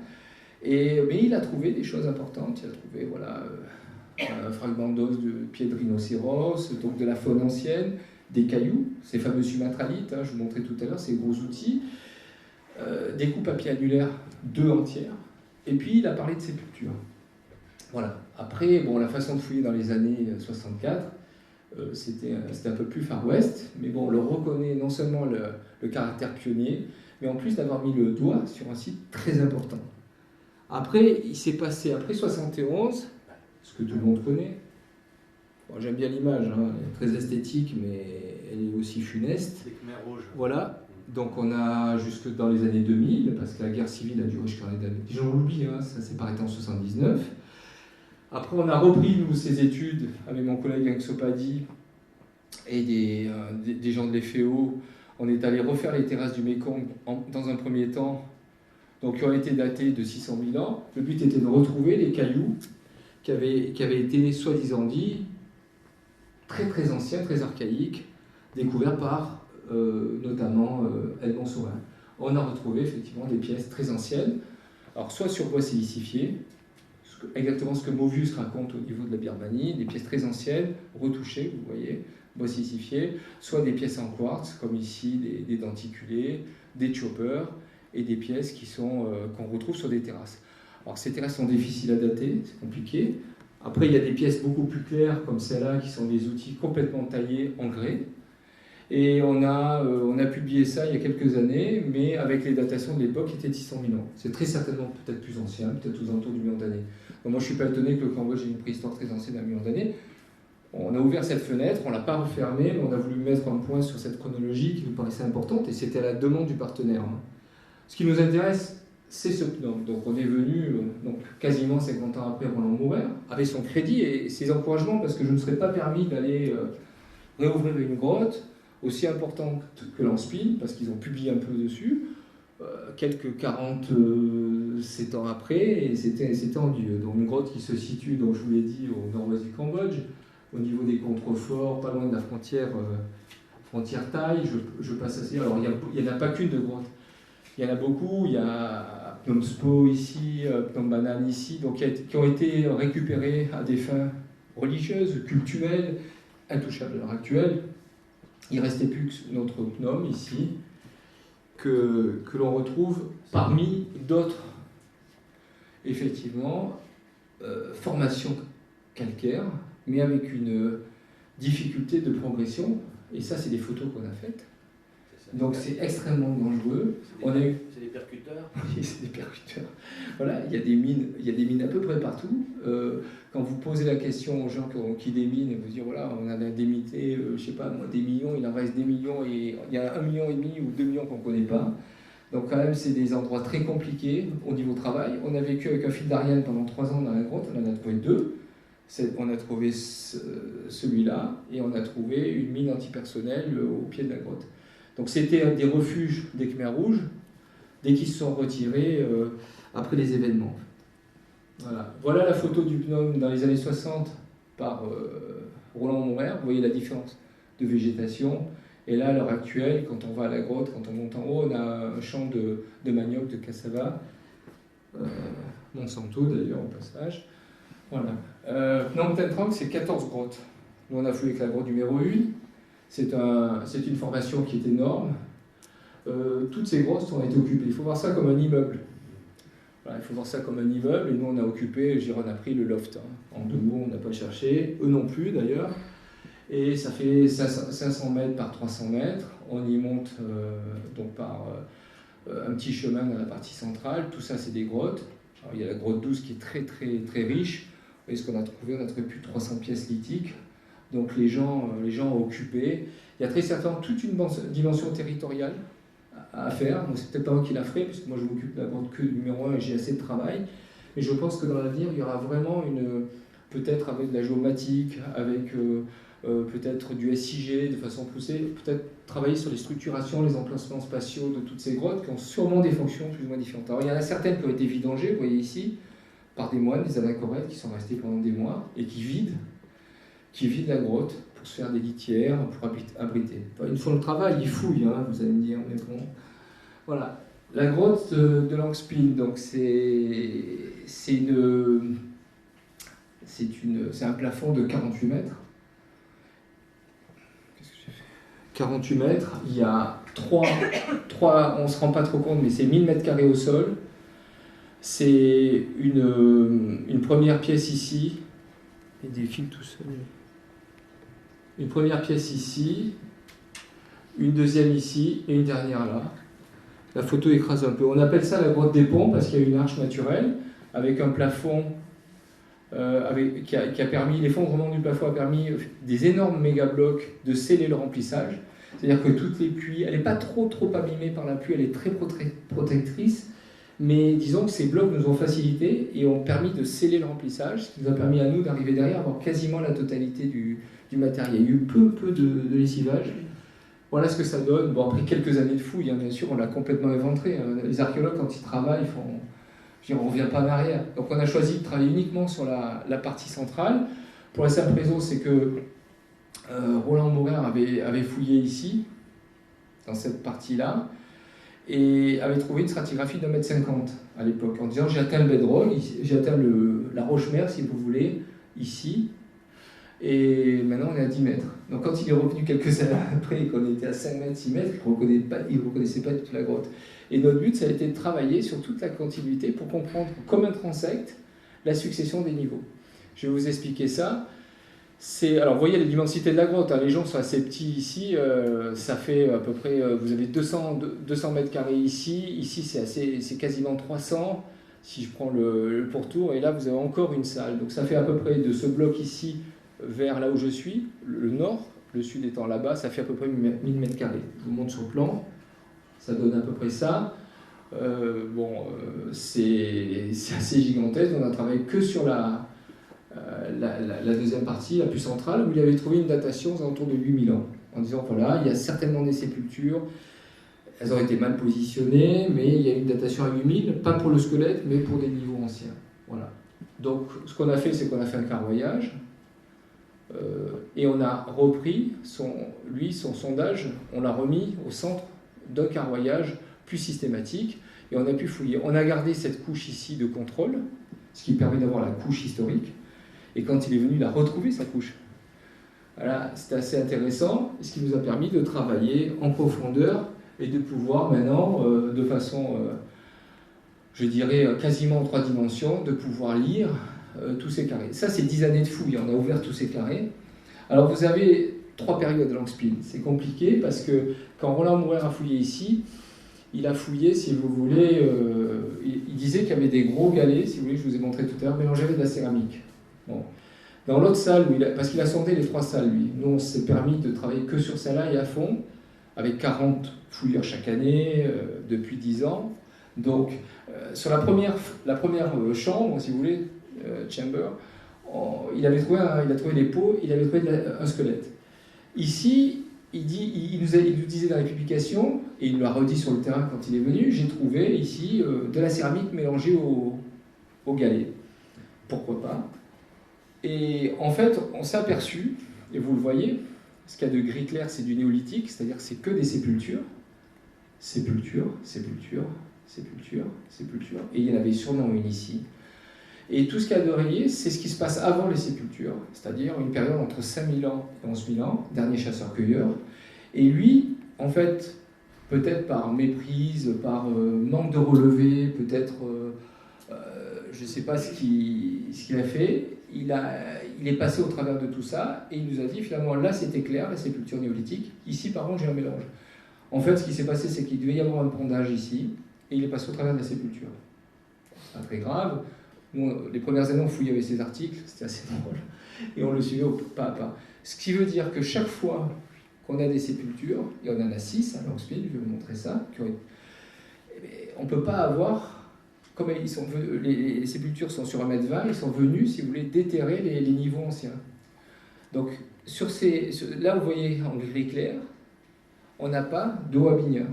Mais il a trouvé des choses importantes. Il a trouvé voilà, un fragment d'os de pied de rhinocéros, donc de la faune ancienne, des cailloux, ces fameux sumatralites, hein, je vous montrais tout à l'heure, ces gros outils, des coupes à pied annulaires, 2 entières, et puis il a parlé de sépultures. Voilà. Après, bon, la façon de fouiller dans les années 64, c'était un peu plus Far West, mais bon, on le reconnaît non seulement le caractère pionnier, mais en plus d'avoir mis le doigt sur un site très important. Après, il s'est passé, après 71, ce que tout le monde connaît, bon, j'aime bien l'image, hein, elle est très esthétique, mais elle est aussi funeste. Les Khmers rouges. Voilà, donc on a jusque dans les années 2000, parce que la guerre civile a duré jusqu'en les années... J'en oublie, hein, ça s'est arrêté en 79. Après, on a repris, nous, ces études avec mon collègue Anxopadi et des gens de l'EFEO. On est allé refaire les terrasses du Mékong dans un premier temps, donc qui ont été datées de 600 000 ans. Le but était de retrouver les cailloux qui avaient été, soi-disant dit, très très anciens, très archaïques, découverts par notamment Edmond Saurin. On a retrouvé effectivement des pièces très anciennes, alors soit sur bois silicifié, exactement ce que Movius raconte au niveau de la Birmanie, des pièces très anciennes, retouchées, vous voyez, bois silicifié, soit des pièces en quartz, comme ici des denticulés, des choppers, et des pièces qu'on retrouve sur des terrasses. Alors ces terrasses sont difficiles à dater, c'est compliqué. Après, il y a des pièces beaucoup plus claires, comme celle-là, qui sont des outils complètement taillés en grès. Et on a publié ça il y a quelques années, mais avec les datations de l'époque, qui étaient de 600 000 ans. C'est très certainement peut-être plus ancien, peut-être aux alentours du million d'années. Donc moi, je ne suis pas étonné que le Cambodge ait une préhistoire très ancienne d'un million d'années. On a ouvert cette fenêtre, on ne l'a pas refermée, mais on a voulu mettre un point sur cette chronologie qui nous paraissait importante, et c'était à la demande du partenaire. Ce qui nous intéresse, c'est ce PNOM. Donc on est venu donc, quasiment 50 ans après Roland Mourer, avec son crédit et ses encouragements, parce que je ne serais pas permis d'aller réouvrir une grotte aussi importante que Langspin, parce qu'ils ont publié un peu dessus, quelques 47 ans après, et c'était en Dieu. Donc une grotte qui se situe, donc je vous l'ai dit, au nord-ouest du Cambodge, au niveau des contreforts, pas loin de la frontière thaï, je passe assez. Alors il n'y en a pas qu'une de grotte. Il y en a beaucoup, il y a Phnom Spo ici, Phnom Banan ici, donc qui ont été récupérés à des fins religieuses, cultuelles, intouchables à l'heure actuelle. Il ne restait plus que notre Phnom ici, que l'on retrouve parmi d'autres, effectivement, formations calcaires, mais avec une difficulté de progression, et ça c'est des photos qu'on a faites. Donc c'est extrêmement dangereux. C'est des percuteurs. Oui, c'est des percuteurs. Voilà, il y a des mines à peu près partout. Quand vous posez la question aux gens qui déminent, vous dire voilà, on a démité, je sais pas moi, des millions, il en reste des millions et il y a 1,5 million ou 2 millions qu'on ne connaît pas. Donc quand même, c'est des endroits très compliqués au niveau travail. On a vécu avec un fil d'Ariane pendant 3 ans dans la grotte, on en a trouvé 2. On a trouvé celui-là et on a trouvé une mine antipersonnelle au pied de la grotte. Donc c'était des refuges des Khmers rouges, dès qu'ils se sont retirés après les événements. Voilà la photo du Phnom dans les années 60 par Roland Mourer. Vous voyez la différence de végétation. Et là, à l'heure actuelle, quand on va à la grotte, quand on monte en haut, on a un champ de manioc, de cassava, Monsanto d'ailleurs au passage. Voilà. Phnom Tentrang, c'est 14 grottes. Nous, on a fouillé avec la grotte numéro 1. C'est une formation qui est énorme. Toutes ces grottes ont été occupées. Il faut voir ça comme un immeuble. Voilà, il faut voir ça comme un immeuble. Et nous, on a occupé, on a pris le loft. Hein. En 2 mots, on n'a pas cherché. Eux non plus, d'ailleurs. Et ça fait 500 mètres par 300 mètres. On y monte donc par un petit chemin dans la partie centrale. Tout ça, c'est des grottes. Alors, il y a la grotte 12 qui est très, très, très riche. Vous voyez ce qu'on a trouvé. On a trouvé plus de 300 pièces lithiques. donc les gens occupés. Il y a très certainement toute une dimension territoriale à faire. Moi, c'est peut-être pas moi qui la ferai, puisque moi je m'occupe de la grande queue numéro 1 et j'ai assez de travail. Mais je pense que dans l'avenir, il y aura vraiment peut-être avec de la géomatique, avec peut-être du SIG de façon poussée, peut-être travailler sur les structurations, les emplacements spatiaux de toutes ces grottes qui ont sûrement des fonctions plus ou moins différentes. Alors il y en a certaines qui ont été vidangées, vous voyez ici, par des moines, des anachorètes qui sont restés pendant des mois et qui vident la grotte pour se faire des litières, pour abriter. Enfin, ils font le travail, ils fouillent, hein, vous allez me dire, mais bon. Voilà. La grotte de Langspil, donc c'est un plafond de 48 mètres. Qu'est-ce que j'ai fait ? 48 mètres, il y a 3 on ne se rend pas trop compte, mais c'est 1000 mètres carrés au sol. C'est une première pièce ici. Il défile tout seul. Une première pièce ici, une deuxième ici et une dernière là. La photo écrase un peu. On appelle ça la grotte des ponts parce qu'il y a une arche naturelle avec un plafond qui a permis, l'effondrement du plafond a permis des énormes méga-blocs de sceller le remplissage. C'est-à-dire que toutes les pluies, elle n'est pas trop abîmée par la pluie, elle est très protectrice, mais disons que ces blocs nous ont facilité et ont permis de sceller le remplissage, ce qui nous a permis à nous d'arriver derrière à avoir quasiment la totalité du matériel. Il y a eu peu de lessivage. Voilà ce que ça donne. Bon, après quelques années de fouilles, hein, bien sûr, on l'a complètement éventré. Les archéologues, quand ils travaillent, on ne revient pas en arrière. Donc on a choisi de travailler uniquement sur la partie centrale. Pour la simple raison, c'est que Roland Maurer avait fouillé ici, dans cette partie-là, et avait trouvé une stratigraphie de 1,50 m à l'époque, en disant j'ai atteint le bedrock, j'ai atteint la roche-mère, si vous voulez, ici, et maintenant on est à 10 mètres. Donc quand il est revenu quelques années après et qu'on était à 5 mètres, 6 mètres, il ne reconnaissait pas toute la grotte. Et notre but, ça a été de travailler sur toute la continuité pour comprendre comme un transect la succession des niveaux. Je vais vous expliquer ça. Alors vous voyez l'immensité de la grotte, hein. Les gens sont assez petits ici, ça fait à peu près, vous avez 200 mètres carrés ici c'est quasiment 300 si je prends le pourtour, et là vous avez encore une salle, donc ça fait à peu près de ce bloc ici vers là où je suis, le nord, le sud étant là-bas, ça fait à peu près 1000 mètres carrés. Je vous montre sur le plan, ça donne à peu près ça. C'est assez gigantesque, on a travaillé que sur la deuxième partie, la plus centrale, où il avait trouvé une datation aux alentours de 8000 ans, en disant voilà, il y a certainement des sépultures, elles ont été mal positionnées, mais il y a une datation à 8000, pas pour le squelette, mais pour des niveaux anciens. Voilà. Donc ce qu'on a fait, c'est qu'on a fait un carroyage, et on a repris son sondage, on l'a remis au centre d'un carroyage plus systématique, et on a pu fouiller. On a gardé cette couche ici de contrôle, ce qui permet d'avoir la couche historique. Et quand il est venu, il a retrouvé sa couche. Voilà, c'était assez intéressant, ce qui nous a permis de travailler en profondeur et de pouvoir maintenant, de façon, je dirais, quasiment en 3 dimensions, de pouvoir lire tous ces carrés. Ça, c'est 10 années de fouille, on a ouvert tous ces carrés. Alors, vous avez 3 périodes de Langspil. C'est compliqué parce que quand Roland Maurer a fouillé ici, il a fouillé, si vous voulez, il disait qu'il y avait des gros galets, si vous voulez, je vous ai montré tout à l'heure, mélangés avec de la céramique. Bon. Dans l'autre salle, parce qu'il a sondé les 3 salles, lui, nous on s'est permis de travailler que sur celle-là et à fond, avec 40 fouilleurs chaque année, depuis 10 ans. Donc, sur la première chambre, si vous voulez, chamber, il a trouvé des peaux, il avait trouvé un squelette. Ici, il nous disait dans les publications, et il nous l'a redit sur le terrain quand il est venu, j'ai trouvé ici de la céramique mélangée au galet. Pourquoi pas? Et en fait, on s'est aperçu, et vous le voyez, ce qu'il y a de gris clair, c'est du néolithique, c'est-à-dire que c'est que des sépultures, sépulture, sépulture, sépulture, sépulture, et il y en avait sûrement une ici. Et tout ce qu'il y a de rayé, c'est ce qui se passe avant les sépultures, c'est-à-dire une période entre 5000 ans et 11 000 ans, dernier chasseur-cueilleur. Et lui, en fait, peut-être par méprise, par manque de relevé, peut-être, je ne sais pas ce qu'il a fait, il est passé au travers de tout ça, et il nous a dit, finalement, là c'était clair, la sépulture néolithique, ici par contre j'ai un mélange. En fait, ce qui s'est passé, c'est qu'il devait y avoir un pondage ici, et il est passé au travers de la sépulture. C'est pas très grave. Nous, les premières années, on fouillait avec ces articles, c'était assez drôle, et on le suivait au pas à pas. Ce qui veut dire que chaque fois qu'on a des sépultures, et on en a 6 à Longspin, je vais vous montrer ça, on ne peut pas avoir, comme les sépultures sont sur 1,20 m, ils sont venus, si vous voulez, déterrer les niveaux anciens. Donc, là, vous voyez en gris clair, on n'a pas d'eau à Bignat.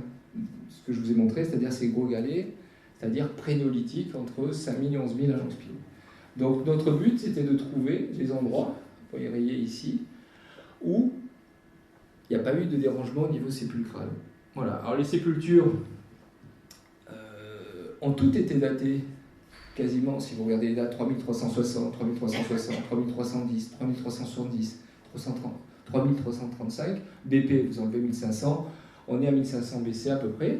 Ce que je vous ai montré, c'est-à-dire ces gros galets, c'est-à-dire pré-néolithique, entre 5000 et 11 000 à Longspin. Donc, notre but, c'était de trouver des endroits, vous voyez rayé ici, où il n'y a pas eu de dérangement au niveau sépulcral. Voilà. Alors, les sépultures ont toutes été datées quasiment, si vous regardez les dates, 3360, 3360, 3310, 3370, 3335, BP, vous enlevez 1500, on est à 1500 BC à peu près.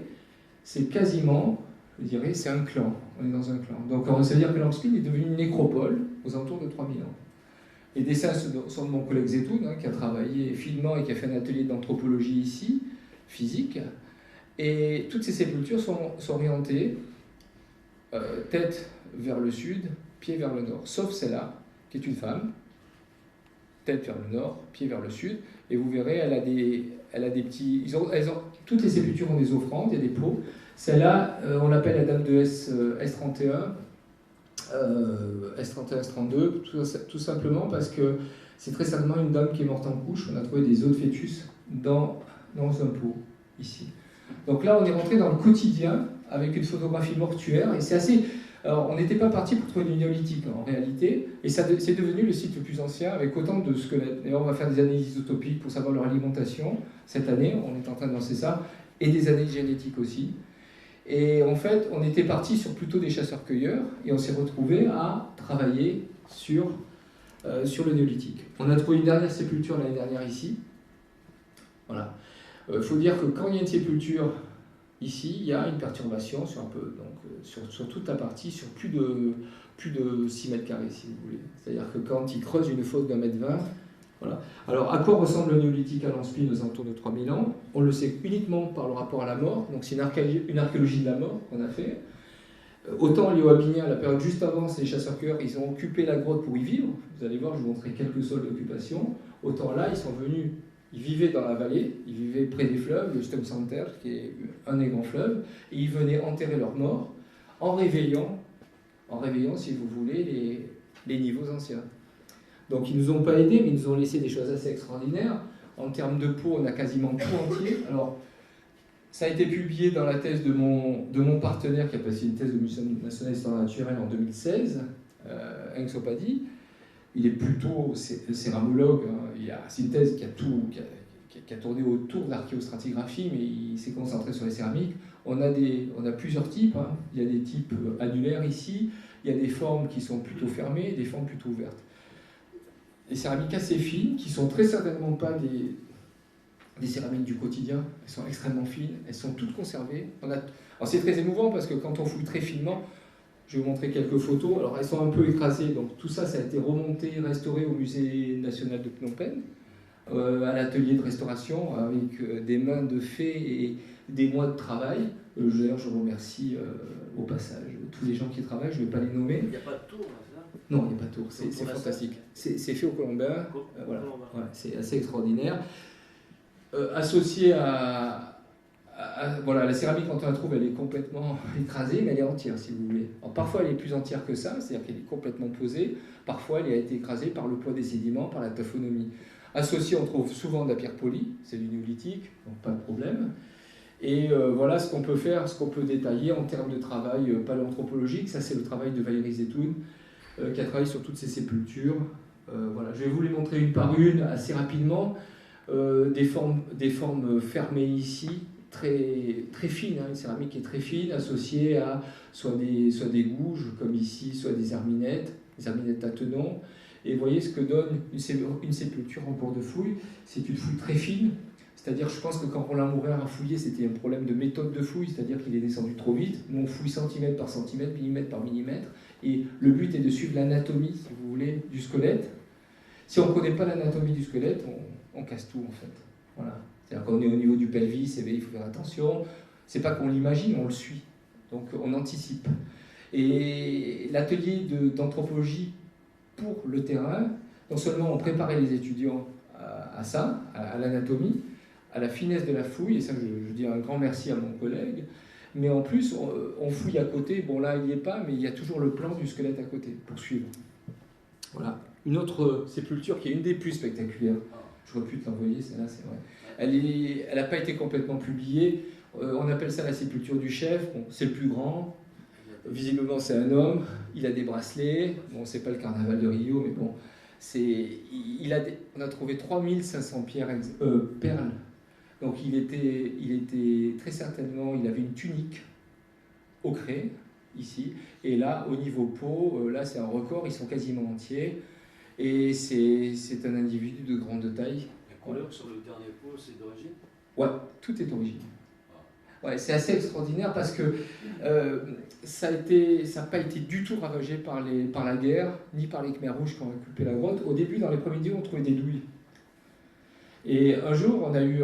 C'est quasiment, je dirais, c'est un clan, on est dans un clan. Donc ça veut dire que Longspin est devenu une nécropole aux alentours de 3000 ans. Les dessins sont de mon collègue Zetoun, qui a travaillé finement et qui a fait un atelier d'anthropologie ici, physique. Et toutes ces sépultures sont orientées tête vers le sud, pied vers le nord, sauf celle-là, qui est une femme, tête vers le nord, pied vers le sud, et vous verrez, elle a des petits... toutes les sépultures ont des offrandes, il y a des pots. Celle-là, on l'appelle la dame de S31, S31, S32, tout simplement parce que c'est très certainement une dame qui est morte en couche. On a trouvé des os de fœtus dans un pot, ici. Donc là, on est rentré dans le quotidien avec une photographie mortuaire, et c'est assez... Alors, on n'était pas parti pour trouver du néolithique, en réalité, et c'est devenu le site le plus ancien, avec autant de squelettes. D'ailleurs, on va faire des analyses isotopiques pour savoir leur alimentation, cette année, on est en train de lancer ça, et des analyses génétiques aussi. Et en fait, on était parti sur plutôt des chasseurs-cueilleurs, et on s'est retrouvé à travailler sur le néolithique. On a trouvé une dernière sépulture l'année dernière ici. Voilà. Il faut dire que quand il y a une sépulture ici, il y a une perturbation sur un peu, donc sur toute la partie, sur plus de 6 mètres carrés, si vous voulez. C'est-à-dire que quand ils creusent une fosse d'1,20 m, voilà. Alors, à quoi ressemble le néolithique à Longspin aux alentours de 3000 ans? On le sait uniquement par le rapport à la mort, donc c'est une archéologie de la mort qu'on a fait. Autant lié à Bignat, la période juste avant, c'est les chasseurs-cueilleurs, ils ont occupé la grotte pour y vivre. Vous allez voir, je vous montrerai quelques sols d'occupation. Autant là, ils sont venus, ils vivaient dans la vallée, ils vivaient près des fleuves, le Stumcenter, qui est un des grands fleuves, et ils venaient enterrer leurs morts en réveillant, si vous voulez, les niveaux anciens. Donc ils ne nous ont pas aidés, mais ils nous ont laissé des choses assez extraordinaires. En termes de peau, on a quasiment tout entier. Alors, ça a été publié dans la thèse de mon partenaire qui a passé une thèse de Muséum national d'histoire naturelle en 2016, Heng Sopadi. Il est plutôt céramologue. C'est une thèse qui a tourné autour de l'archéostratigraphie, mais il s'est concentré sur les céramiques. On a plusieurs types. Il y a des types annulaires ici. Il y a des formes qui sont plutôt fermées, des formes plutôt ouvertes. Des céramiques assez fines, qui sont très certainement pas des céramiques du quotidien. Elles sont extrêmement fines, elles sont toutes conservées. Alors c'est très émouvant parce que quand on fouille très finement, je vais vous montrer quelques photos. Alors elles sont un peu écrasées, donc tout ça, ça a été remonté, restauré au Musée national de Phnom Penh, à l'atelier de restauration, avec des mains de fées et des mois de travail. D'ailleurs, je remercie au passage tous les gens qui travaillent, je ne vais pas les nommer. Il n'y a pas de tour, là, c'est ça? Non, il n'y a pas de tour, c'est fantastique. C'est fait au Colombin, voilà. Ouais, c'est assez extraordinaire. Associé voilà, la céramique, quand on la trouve, elle est complètement écrasée, mais elle est entière, si vous voulez. Alors, parfois, elle est plus entière que ça, c'est-à-dire qu'elle est complètement posée. Parfois, elle a été écrasée par le poids des sédiments, par la taphonomie. Associé, on trouve souvent de la pierre polie, c'est du néolithique, donc pas de problème. Et voilà ce qu'on peut faire, ce qu'on peut détailler en termes de travail paléanthropologique. Ça, c'est le travail de Valérie Zetoun, qui a travaillé sur toutes ces sépultures. Voilà. Je vais vous les montrer une par une assez rapidement. Des formes fermées ici, très, très fines, une céramique qui est très fine, associée à soit des gouges, comme ici, soit des herminettes à tenons. Et vous voyez ce que donne une sépulture en cours de fouille. C'est une fouille très fine, c'est-à-dire, je pense que quand Roland Mourer a fouillé, c'était un problème de méthode de fouille, c'est-à-dire qu'il est descendu trop vite. Nous, on fouille centimètre par centimètre, millimètre par millimètre, et le but est de suivre l'anatomie, si vous voulez, du squelette. Si on ne connaît pas l'anatomie du squelette, on casse tout, en fait. Voilà. C'est-à-dire qu'on est au niveau du pelvis, il faut faire attention. C'est pas qu'on l'imagine, on le suit. Donc, on anticipe. Et l'atelier d'anthropologie pour le terrain, non seulement on préparait les étudiants à ça, à l'anatomie, à la finesse de la fouille, et ça je dis un grand merci à mon collègue, mais en plus on fouille à côté, bon là il n'y est pas, mais il y a toujours le plan du squelette à côté pour suivre. Voilà. Une autre sépulture qui est une des plus spectaculaires, j'aurais pu te l'envoyer, celle-là c'est vrai. Elle n'a pas été complètement publiée, on appelle ça la sépulture du chef, bon, c'est le plus grand, visiblement c'est un homme, il a des bracelets, bon c'est pas le carnaval de Rio, mais bon, on a trouvé 3500 perles. Donc il était très certainement, il avait une tunique ocrée, ici, et là, au niveau peau, là c'est un record, ils sont quasiment entiers, et c'est un individu de grande taille. La couleur sur le dernier pot, c'est d'origine ? Ouais, tout est d'origine. Ouais, c'est assez extraordinaire parce que ça n'a pas été du tout ravagé par la guerre, ni par les Khmers rouges qui ont occupé la grotte. Au début, dans les premiers dieux, on trouvait des douilles. Et un jour, on a eu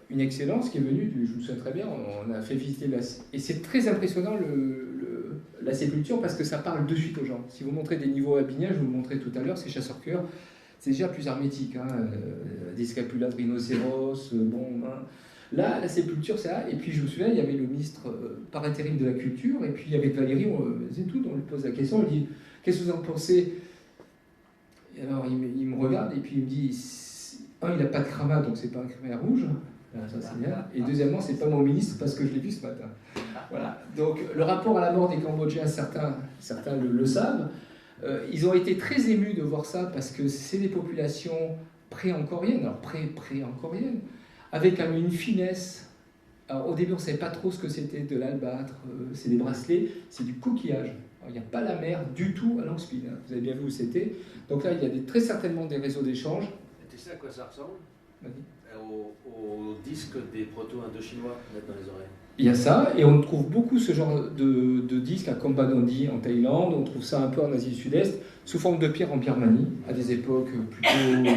une excellence qui est venue, je me souviens très bien, on a fait visiter et c'est très impressionnant la sépulture parce que ça parle de suite aux gens. Si vous montrez des niveaux abynais, je vous le montrais tout à l'heure, ces chasseurs-cueilleurs, c'est déjà plus hermétique, hein, des scapulas de rhinocéros, Là, la sépulture, c'est là. Et puis, je me souviens, il y avait le ministre par intérim de la Culture, et puis avec Valérie, on lui pose la question, on lui dit « Qu'est-ce que vous en pensez ?» Et alors, il me regarde, et puis il me dit « Un, il n'a pas de cravate, donc c'est pas un Khmer rouge. » Ça, c'est bien. Et deuxièmement, c'est pas mon ministre, parce que je l'ai vu ce matin. Voilà. Donc, le rapport à la mort des Cambodgiens, certains le savent. Ils ont été très émus de voir ça, parce que c'est des populations pré-angkoriennes, alors pré-angkoriennes, avec une finesse. Alors, au début, on ne savait pas trop ce que c'était de l'albâtre, c'est des bracelets, c'est du coquillage. Alors, il n'y a pas la mer du tout à Langspin, hein. Vous avez bien vu où c'était. Donc là, il y a très certainement des réseaux d'échange. Tu sais à quoi ça ressemble ? Au disque des proto-indochinois dans les oreilles. Il y a ça, et on trouve beaucoup ce genre de disques à Kompanondi en Thaïlande, on trouve ça un peu en Asie du Sud-Est, sous forme de pierre en Birmanie, à des époques plutôt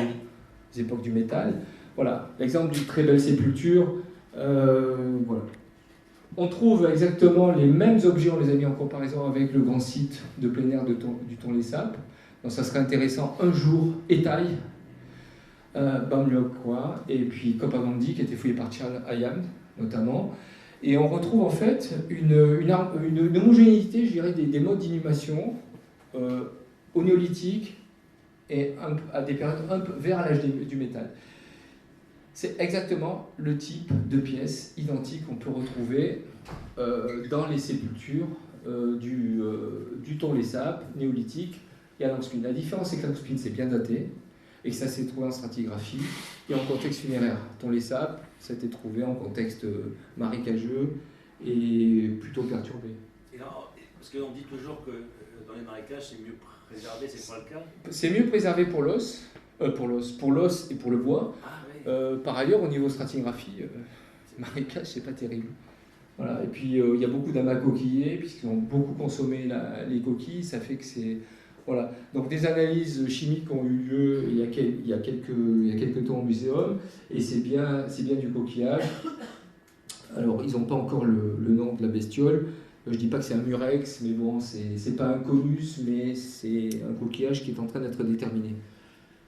des époques du métal. Voilà, l'exemple d'une très belle sépulture. Voilà. On trouve exactement les mêmes objets, on les a mis en comparaison avec le grand site de plein air du Tonlé-Sap. Donc ça serait intéressant un jour, Etaï, Bamliok, et puis Kopavandi qui a été fouillé par Charles Hayam notamment. Et on retrouve en fait une homogénéité, je dirais, des modes d'inhumation au néolithique et à des périodes un peu vers l'âge du métal. C'est exactement le type de pièces identiques qu'on peut retrouver dans les sépultures du Tonlé-Sap, néolithique, et à Langspin. La différence, c'est que Langspin, c'est bien daté, et que ça s'est trouvé en stratigraphie et en contexte funéraire. Tonlé-Sap, ça a été trouvé en contexte marécageux et plutôt perturbé. Et non, parce qu'on dit toujours que dans les marécages, c'est mieux préservé, c'est pas le cas ? C'est mieux préservé pour l'os et pour le bois. Ah, par ailleurs, au niveau stratigraphie, marécage, c'est pas terrible. Voilà. Et puis, il y a beaucoup d'amas coquillés, puisqu'ils ont beaucoup consommé les coquilles, ça fait que c'est... Voilà. Donc, des analyses chimiques ont eu lieu il y a quelques temps au muséum, et c'est bien du coquillage. Alors, ils n'ont pas encore le nom de la bestiole. Je ne dis pas que c'est un murex, mais bon, c'est pas un conus, mais c'est un coquillage qui est en train d'être déterminé.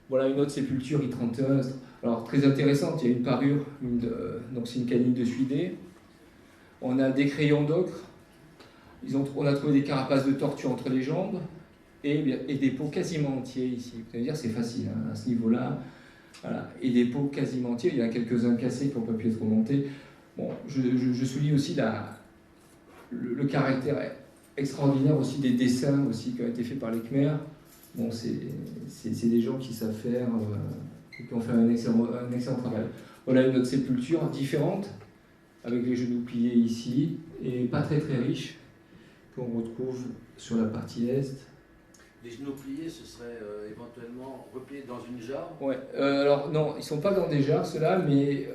Voilà une autre sépulture I-31, alors très intéressante, il y a une parure, donc c'est une canine de suidé. On a des crayons d'ocre, on a trouvé des carapaces de tortue entre les jambes, et des pots quasiment entiers ici. Vous allez dire c'est facile hein, à ce niveau-là, voilà. Et des pots quasiment entiers, il y en a quelques-uns cassés qui n'ont pas pu être remontés. Bon, je souligne aussi le caractère extraordinaire aussi des dessins aussi qui ont été faits par les Khmers. Bon, c'est des gens qui savent faire, qui ont fait un excellent travail. Voilà une autre sépulture différente, avec les genoux pliés ici, et pas très très riche, qu'on retrouve sur la partie est. Les genoux pliés, ce serait éventuellement repliés dans une jarre ? Ouais, alors non, ils ne sont pas dans des jarres, ceux-là, mais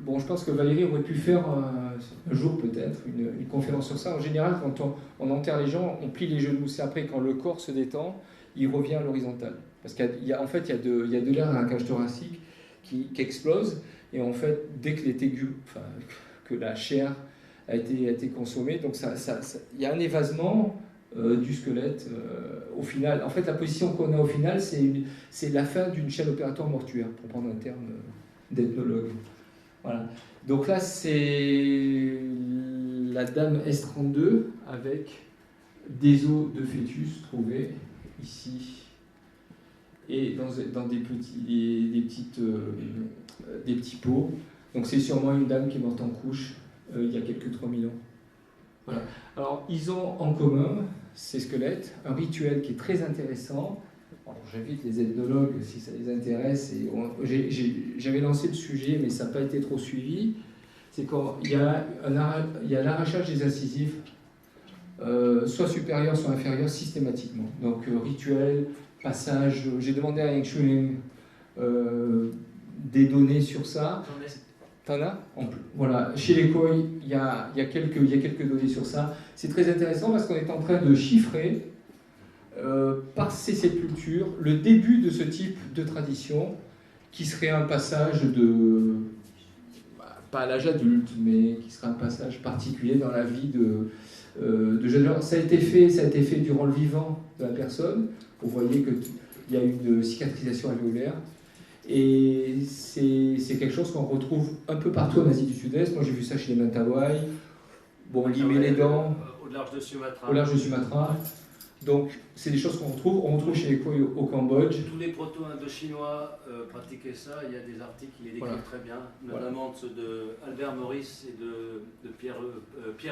bon, je pense que Valérie aurait pu faire un jour peut-être une conférence sur ça. En général, quand on enterre les gens, on plie les genoux. C'est après, quand le corps se détend, il revient à l'horizontale. Parce qu'en fait, il y a de l'air dans la cage thoracique qui explose, et en fait, dès que que la chair a été consommée, donc il y a un évasement, du squelette au final. En fait, la position qu'on a au final, c'est la fin d'une chaîne opératoire mortuaire, pour prendre un terme d'ethnologue. Voilà. Donc là, c'est la dame S32 avec des os de fœtus trouvés ici et dans des petits pots. Donc c'est sûrement une dame qui est morte en couche il y a quelques 3000 ans. Voilà. Alors ils ont en commun, ces squelettes, un rituel qui est très intéressant. J'invite les ethnologues si ça les intéresse. J'avais lancé le sujet, mais ça n'a pas été trop suivi. C'est qu'il y a l'arrachage des incisives, soit supérieur, soit inférieur, systématiquement. Donc rituel, passage. J'ai demandé à Yang Shuling des données sur ça. T'en as ? Voilà. Chez les Khoi, il y a quelques données sur ça. C'est très intéressant parce qu'on est en train de chiffrer par ces sépultures le début de ce type de tradition qui serait un passage pas à l'âge adulte, mais qui serait un passage particulier dans la vie de jeunes gens. Ça a été fait durant le vivant de la personne. Vous voyez qu'il y a une cicatrisation alvéolaire. Et c'est quelque chose qu'on retrouve un peu partout en Asie du Sud-Est. Moi j'ai vu ça chez les Mentawai. Bon, limer les dents. Au large de Sumatra. Au large de Sumatra. Donc c'est des choses qu'on retrouve. On retrouve chez les Khoi au Cambodge. Tous les proto-indo-chinois pratiquaient ça. Il y a des articles qui les décrivent très bien, notamment ceux de Albert Maurice et de Pierre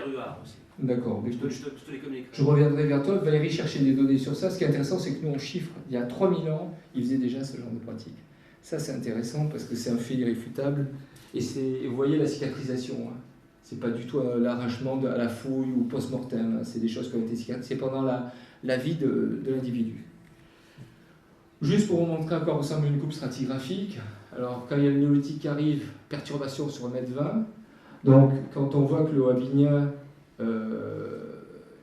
Huard aussi. D'accord. Je te les communique. Je reviendrai vers toi. Valérie cherchait des données sur ça. Ce qui est intéressant, c'est que nous on chiffre. Il y a 3000 ans, ils faisaient déjà ce genre de pratique. Ça, c'est intéressant parce que c'est un fait irréfutable. Et vous voyez la cicatrisation. Hein. C'est pas du tout l'arrachement à la fouille ou post-mortem. Hein. C'est des choses qui ont été cicatrisées pendant la vie de l'individu. Juste pour vous montrer à quoi ressemble une coupe stratigraphique. Alors, quand il y a le néolithique qui arrive, perturbation sur 1,20 m. Donc, quand on voit que le Wabinien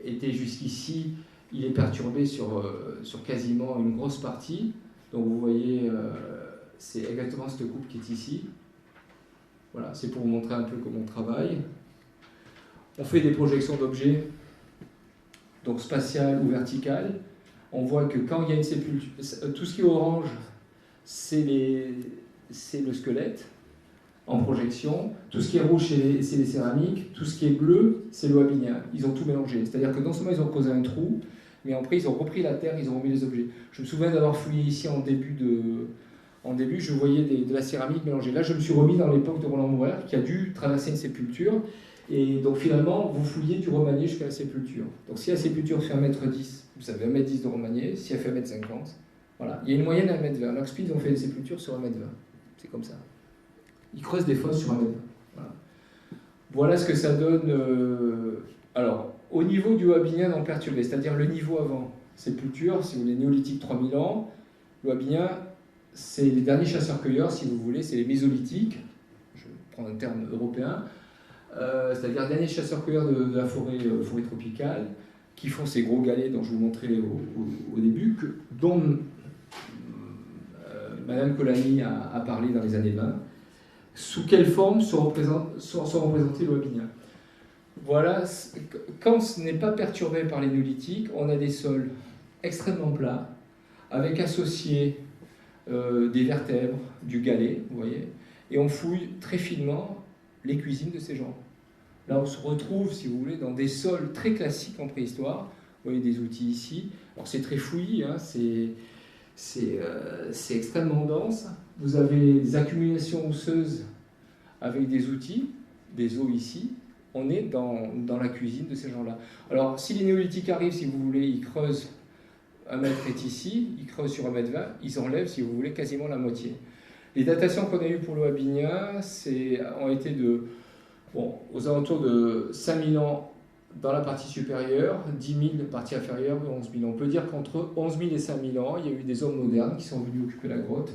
était jusqu'ici, il est perturbé sur quasiment une grosse partie. Donc, vous voyez... c'est exactement cette coupe qui est ici. Voilà, c'est pour vous montrer un peu comment on travaille. On fait des projections d'objets, donc spatiales ou verticales. On voit que quand il y a une sépulture, tout ce qui est orange, c'est le squelette en projection. Tout ce qui est rouge, c'est les céramiques. Tout ce qui est bleu, c'est le Wabinien. Ils ont tout mélangé. C'est-à-dire que non seulement ils ont creusé un trou, mais après ils ont repris la terre, ils ont remis les objets. Je me souviens d'avoir fouillé ici en début, je voyais de la céramique mélangée. Là, je me suis remis dans l'époque de Roland Mourer, qui a dû traverser une sépulture. Et donc, finalement, vous fouillez du remanié jusqu'à la sépulture. Donc, si la sépulture fait 1,10 m, vous avez 1,10 m de remanié. Si elle fait 1,50 m, voilà. Il y a une moyenne à 1,20 m. Lockspeed, ils ont fait des sépultures sur 1,20 m. C'est comme ça. Ils creusent des fosses sur 1,20 m. Voilà ce que ça donne. Alors, au niveau du Wabinien non perturbé, c'est-à-dire le niveau avant sépulture, si vous voulez, néolithique 3000 ans, le Wabinien, c'est les derniers chasseurs-cueilleurs, si vous voulez, c'est les mésolithiques, je prends un terme européen, c'est-à-dire les derniers chasseurs-cueilleurs de la forêt tropicale, qui font ces gros galets dont je vous montrais au début, dont Madame Colani a parlé dans les années 20. Sous quelle forme sont représentés le Wabinien ? Voilà, quand ce n'est pas perturbé par les néolithiques, on a des sols extrêmement plats, avec associés des vertèbres, du galet, vous voyez, et on fouille très finement les cuisines de ces gens. Là, on se retrouve, si vous voulez, dans des sols très classiques en préhistoire. Vous voyez des outils ici. Alors c'est très fouillis, hein, c'est extrêmement dense. Vous avez des accumulations osseuses avec des outils, des os ici. On est dans la cuisine de ces gens-là. Alors, si les néolithiques arrivent, si vous voulez, ils creusent 1 mètre est ici, ils creusent sur 1,20 m, ils enlèvent, si vous voulez, quasiment la moitié. Les datations qu'on a eues pour le Wabinien ont été aux alentours de 5000 ans dans la partie supérieure, 10 000 partie inférieure et 11 000. On peut dire qu'entre 11 000 et 5000 ans, il y a eu des hommes modernes qui sont venus occuper la grotte.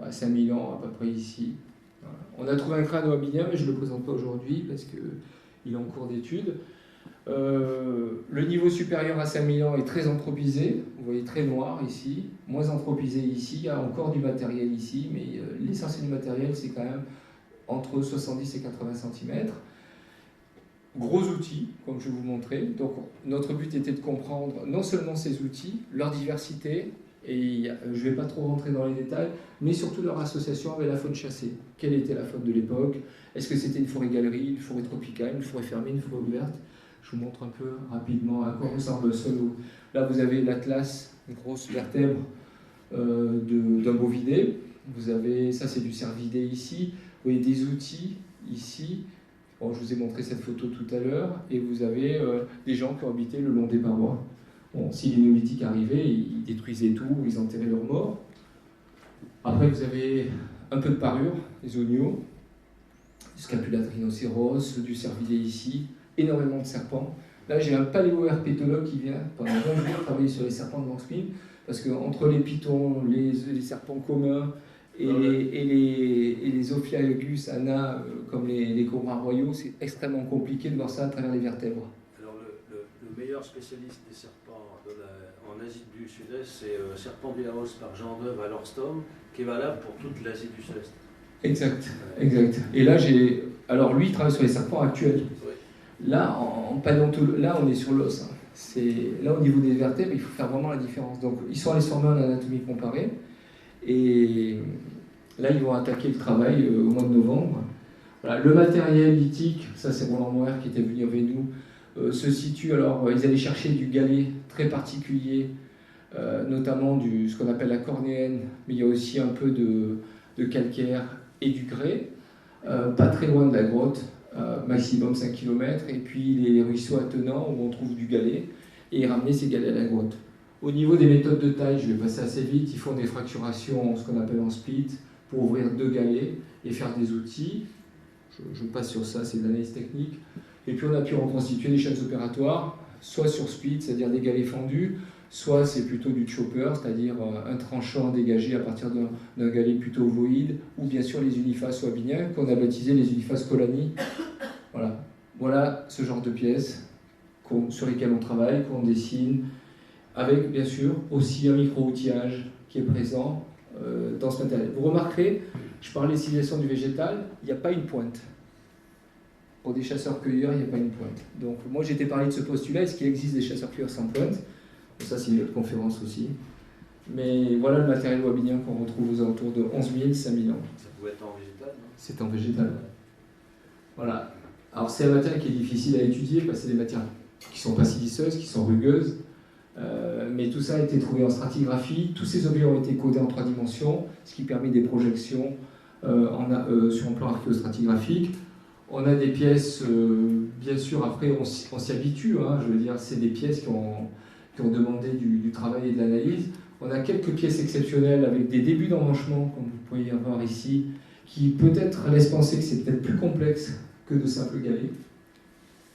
5000 ans à peu près ici. Voilà. On a trouvé un crâne Wabinien, mais je ne le présente pas aujourd'hui parce qu'il est en cours d'étude. Le niveau supérieur à 5000 ans est très anthropisé, vous voyez très noir ici, moins anthropisé ici, il y a encore du matériel ici, mais l'essentiel du matériel c'est quand même entre 70 et 80 cm. gros outils, comme je vais vous montrer. Donc notre but était de comprendre non seulement ces outils, leur diversité, et je ne vais pas trop rentrer dans les détails, mais surtout leur association avec la faune chassée. Quelle était la faune de l'époque? Est-ce que c'était une forêt-galerie, une forêt tropicale, une forêt fermée, une forêt ouverte? Je vous montre un peu rapidement à quoi ressemble le solo. Là, vous avez l'atlas, une grosse vertèbre d'un bovidé. Vous avez, ça c'est du cervidé ici. Vous voyez des outils ici. Bon, je vous ai montré cette photo tout à l'heure. Et vous avez des gens qui ont habité le long des parois. Bon, si les néolithiques arrivaient, ils détruisaient tout, ils enterraient leurs morts. Après, vous avez un peu de parure, des oignons, du scapula de rhinocéros, du cervidé ici, énormément de serpents. Là, j'ai un paléo-herpétologue qui vient pendant 20 jours travailler sur les serpents de Longspin, parce qu'entre les pitons, les serpents communs et les Ophiagus ana, comme les cobras royaux, c'est extrêmement compliqué de voir ça à travers les vertèbres. Alors, le meilleur spécialiste des serpents en Asie du Sud-Est, c'est Serpendilaos par Jean Neuve à Lorstom, qui est valable pour toute l'Asie du Sud-Est. Exact, exact. Et là, alors lui, il travaille sur les serpents actuels. Oui. Là, en paléontologie, là, on est sur l'os. Hein. Là, au niveau des vertèbres, il faut faire vraiment la différence. Donc, ils sont allés se former en anatomie comparée. Et là, ils vont attaquer le travail au mois de novembre. Voilà. Le matériel lithique, ça c'est Roland Moer qui était venu avec nous, se situe. Alors, ils allaient chercher du galet très particulier, notamment ce qu'on appelle la cornéenne, mais il y a aussi un peu de calcaire et du grès, pas très loin de la grotte. Maximum 5 km, et puis les ruisseaux attenants où on trouve du galet, et ramener ces galets à la grotte. Au niveau des méthodes de taille, je vais passer assez vite, ils font des fracturations, ce qu'on appelle en split, pour ouvrir 2 galets et faire des outils. Je passe sur ça, c'est de l'analyse technique. Et puis on a pu reconstituer des chaînes opératoires, soit sur split, c'est-à-dire des galets fendus, soit c'est plutôt du chopper, c'est-à-dire un tranchant dégagé à partir d'un galet plutôt ovoïde, ou bien sûr les unifaces wabiniens, qu'on a baptisé les unifaces Colani. Voilà ce genre de pièces sur lesquelles on travaille, qu'on dessine, avec bien sûr aussi un micro-outillage qui est présent dans ce matériel. Vous remarquerez, je parlais de civilisation du végétal, il n'y a pas une pointe. Pour des chasseurs-cueilleurs, il n'y a pas une pointe. Donc moi j'étais parlé de ce postulat, est-ce qu'il existe des chasseurs-cueilleurs sans pointe? Ça c'est une autre conférence aussi. Mais voilà le matériel wabinien qu'on retrouve aux alentours de 11 000, 5 000 ans. Ça pouvait être en végétal, non? C'est en végétal. Voilà. Alors c'est un matériel qui est difficile à étudier parce que c'est des matières qui sont pas silicieuses, qui sont rugueuses. Mais tout ça a été trouvé en stratigraphie. Tous ces objets ont été codés en 3 dimensions, ce qui permet des projections sur un plan archéostratigraphique. On a des pièces, bien sûr, après on s'y habitue, hein, je veux dire, c'est des pièces qui ont demandé du travail et de l'analyse. On a quelques pièces exceptionnelles avec des débuts d'emmanchement, comme vous pouvez y voir ici, qui peut-être laissent penser que c'est peut-être plus complexe que de simples galets.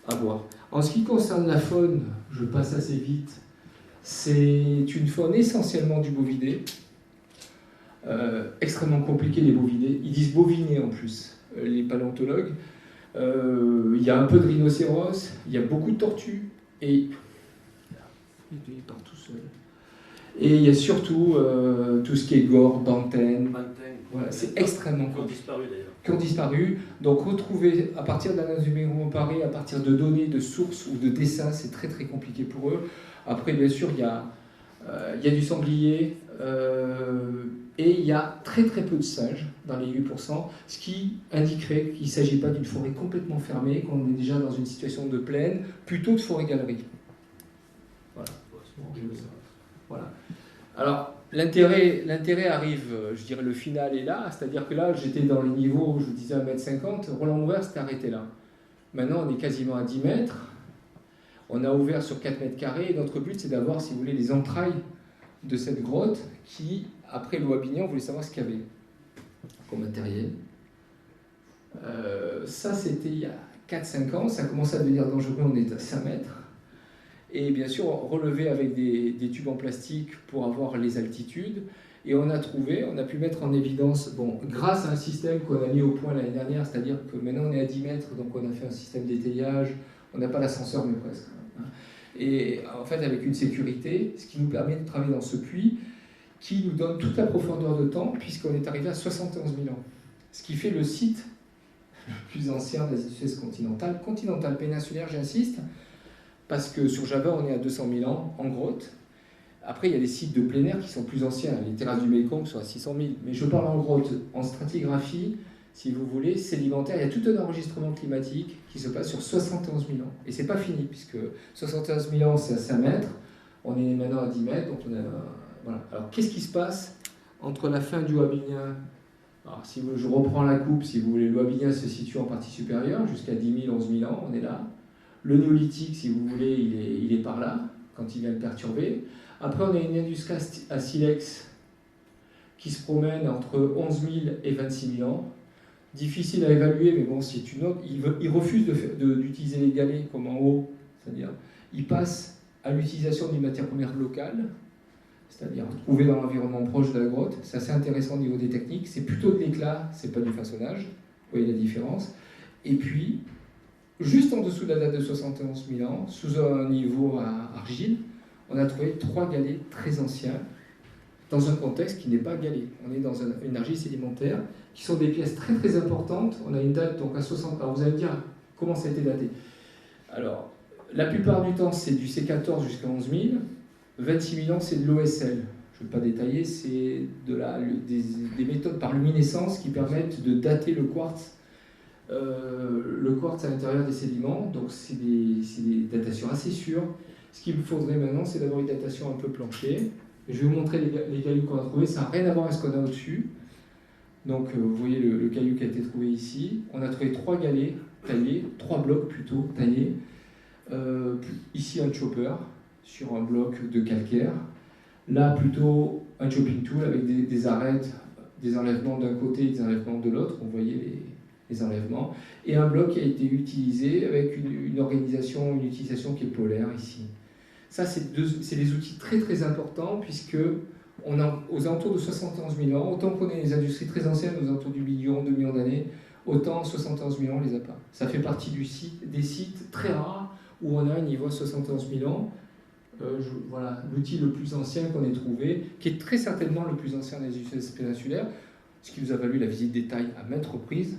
À voir. En ce qui concerne la faune, je passe assez vite, c'est une faune essentiellement du bovidé, extrêmement compliquée les bovidés. Ils disent bovinés en plus, les paléontologues. Il y a un peu de rhinocéros, il y a beaucoup de tortues, et il part tout seul. Et il y a surtout tout ce qui est gore, bantène. Voilà, c'est extrêmement compliqué. Qui ont disparu d'ailleurs. Qui ont disparu. Donc retrouver à partir d'anatomie comparée, à partir de données, de sources ou de dessins, c'est très très compliqué pour eux. Après, bien sûr, il y a du sanglier et il y a très très peu de singes dans les 8%, ce qui indiquerait qu'il ne s'agit pas d'une forêt complètement fermée, qu'on est déjà dans une situation de plaine, plutôt de forêt-galerie. Voilà. Voilà. Alors, l'intérêt arrive, je dirais, le final est là, c'est-à-dire que là, j'étais dans les niveaux, je vous disais 1,50 m, Roland Moer s'est arrêté là. Maintenant, on est quasiment à 10 mètres, on a ouvert sur 4 mètres carrés, et notre but, c'est d'avoir, si vous voulez, les entrailles de cette grotte qui, après le Wabinian, on voulait savoir ce qu'il y avait comme matériel. Ça, c'était il y a 4-5 ans, ça commence à devenir dangereux, on est à 5 mètres. Et bien sûr, relevé avec des tubes en plastique pour avoir les altitudes. Et on a pu mettre en évidence, bon, grâce à un système qu'on a mis au point l'année dernière, c'est-à-dire que maintenant on est à 10 mètres, donc on a fait un système d'étayage, on n'a pas l'ascenseur, mais presque. Et en fait, avec une sécurité, ce qui nous permet de travailler dans ce puits, qui nous donne toute la profondeur de temps, puisqu'on est arrivé à 71 000 ans. Ce qui fait le site le plus ancien d'Asie du Sud-Est continentale. Continentale péninsulaire, j'insiste, parce que sur Java, on est à 200 000 ans en grotte. Après, il y a des sites de plein air qui sont plus anciens. Les terrasses du Mékong sont à 600 000. Mais je parle en grotte, en stratigraphie, si vous voulez, sédimentaire. Il y a tout un enregistrement climatique qui se passe sur 71 000 ans. Et c'est pas fini, puisque 71 000 ans, c'est à 5 mètres. On est maintenant à 10 mètres. Donc on a, voilà. Alors, qu'est-ce qui se passe entre la fin du Wabinien? Alors, si je reprends la coupe, si vous voulez, le Wabinien se situe en partie supérieure, jusqu'à 10 000, 11 000 ans, on est là. Le néolithique, si vous voulez, il est par là, quand il vient le perturber. Après, on a une industrie à silex qui se promène entre 11 000 et 26 000 ans. Difficile à évaluer, mais bon, c'est une autre. Il refuse d'utiliser les galets comme en haut, c'est-à-dire il passe à l'utilisation d'une matière première locale, c'est-à-dire trouvée dans l'environnement proche de la grotte. C'est assez intéressant au niveau des techniques. C'est plutôt de l'éclat, c'est pas du façonnage. Vous voyez la différence. Et puis, juste en dessous de la date de 71 000 ans, sous un niveau à argile, on a trouvé 3 galets très anciens, dans un contexte qui n'est pas galé. On est dans une argile sédimentaire, qui sont des pièces très très importantes. On a une date donc à 60... Alors vous allez me dire, comment ça a été daté? Alors, la plupart du temps, c'est du C14 jusqu'à 11 000. 26 000 ans, c'est de l'OSL. Je ne vais pas détailler, c'est des méthodes par luminescence qui permettent de dater le quartz à l'intérieur des sédiments. Donc c'est des datations assez sûres. Ce qu'il me faudrait maintenant, c'est d'avoir une datation un peu planchée. Je vais vous montrer les cailloux qu'on a trouvés. Ça n'a rien à voir avec ce qu'on a au-dessus. Donc vous voyez le caillou qui a été trouvé ici. On a trouvé 3 galets taillés, 3 blocs plutôt taillés. Ici un chopper sur un bloc de calcaire. Là plutôt un chopping tool avec des arêtes, des enlèvements d'un côté et des enlèvements de l'autre. Vous voyez les enlèvements. Et un bloc qui a été utilisé avec une utilisation qui est polaire ici. Ça, c'est des outils très très importants puisque on a aux alentours de 71 000 ans, autant qu'on ait des industries très anciennes, aux alentours du million, 2 millions d'années, autant 71 000 ans, on les a pas. Ça fait partie des sites très rares où on a un niveau à 71 000 ans. Voilà, l'outil le plus ancien qu'on ait trouvé, qui est très certainement le plus ancien des Sud-Est péninsulaires, ce qui nous a valu la visite des tailles à maintes reprises,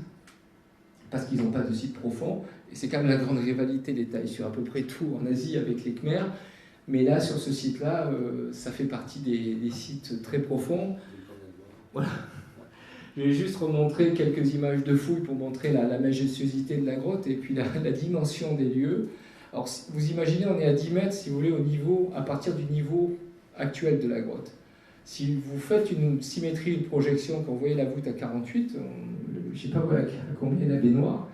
parce qu'ils n'ont pas de site profond. Et c'est quand même la grande rivalité des tailles sur à peu près tout en Asie avec les Khmers. Mais là, sur ce site-là, ça fait partie des sites très profonds. Voilà. Je vais juste remontrer quelques images de fouilles pour montrer la majestuosité de la grotte et puis la dimension des lieux. Alors, vous imaginez, on est à 10 mètres, si vous voulez, à partir du niveau actuel de la grotte. Si vous faites une symétrie, une projection, quand vous voyez la voûte à 48, je ne sais pas combien la baignoire,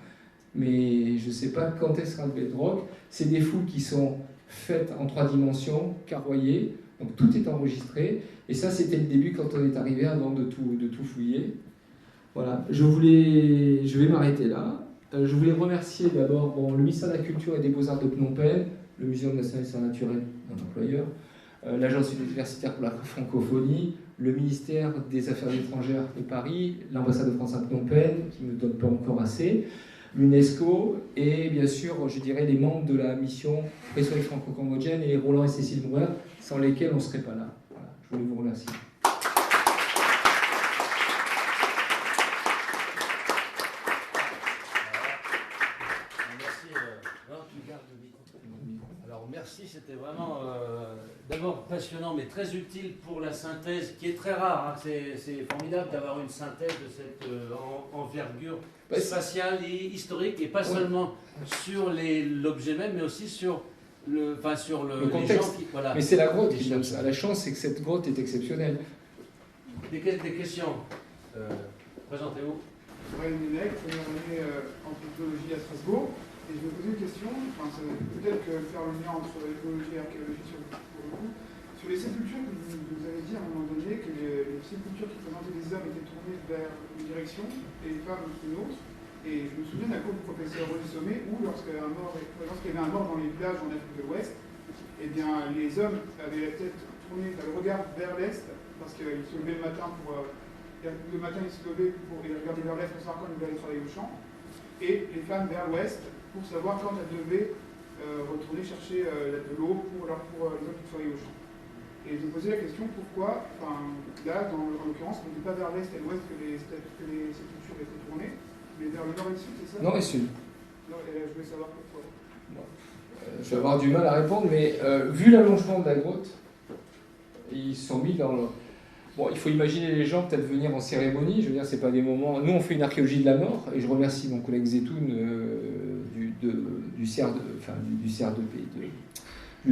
mais je ne sais pas quand est-ce sera le bedrock. C'est des fouilles qui sont faites en 3 dimensions, carroyées, donc tout est enregistré. Et ça, c'était le début quand on est arrivé avant de tout fouiller. Voilà, je vais m'arrêter là. Je voulais remercier d'abord le ministère de la Culture et des Beaux-Arts de Phnom Penh, le Muséum national d'histoire naturelle, mon employeur, l'Agence universitaire pour la francophonie, le ministère des Affaires étrangères de Paris, l'ambassade de France à Phnom Penh, qui ne me donne pas encore assez, l'UNESCO, et bien sûr, je dirais, les membres de la mission préhistorique franco-cambodgienne et Roland et Cécile Mourin, sans lesquels on ne serait pas là. Voilà, je voulais vous remercier. Merci, c'était vraiment d'abord passionnant mais très utile pour la synthèse qui est très rare. Hein. C'est formidable d'avoir une synthèse de cette envergure spatiale et historique et pas seulement sur l'objet même mais aussi sur le contexte. Les gens qui, voilà. Mais c'est la grotte qui donne ça. La chance, c'est que cette grotte est exceptionnelle. Des questions Présentez-vous. Brian Minec, première année en anthropologie à Strasbourg. Et je me posais une question, peut-être que faire le lien entre écologie et archéologie pour le coup. Sur les sépultures, vous avez dit à un moment donné que les sépultures qui présentaient des hommes étaient tournées vers une direction et les femmes une autre. Et je me souviens d'un cours du professeur René Sommet où, lorsqu'il y avait un mort dans les villages en Afrique de l'Ouest, eh bien, les hommes avaient la tête tournée, le regard vers l'Est, parce qu'ils se levaient le matin le matin, ils se levaient et regardaient vers l'Est pour savoir quand ils devaient aller travailler au champ. Et les femmes vers l'Ouest, pour savoir quand elles devaient retourner chercher de l'eau pour les hommes qui travaillaient au champ. Et je me posais la question pourquoi, là, en l'occurrence, on n'était pas vers l'Est et l'Ouest que les sépultures étaient tournées. Mais vers le nord et le sud, c'est ça? Nord et sud. Non, et là, je voulais savoir pourquoi. Je vais avoir du mal à répondre, mais vu l'allongement de la grotte, ils se sont mis dans le... Bon, il faut imaginer les gens peut-être venir en cérémonie, je veux dire, c'est pas des moments... Nous, on fait une archéologie de la mort, et je remercie mon collègue Zetoun du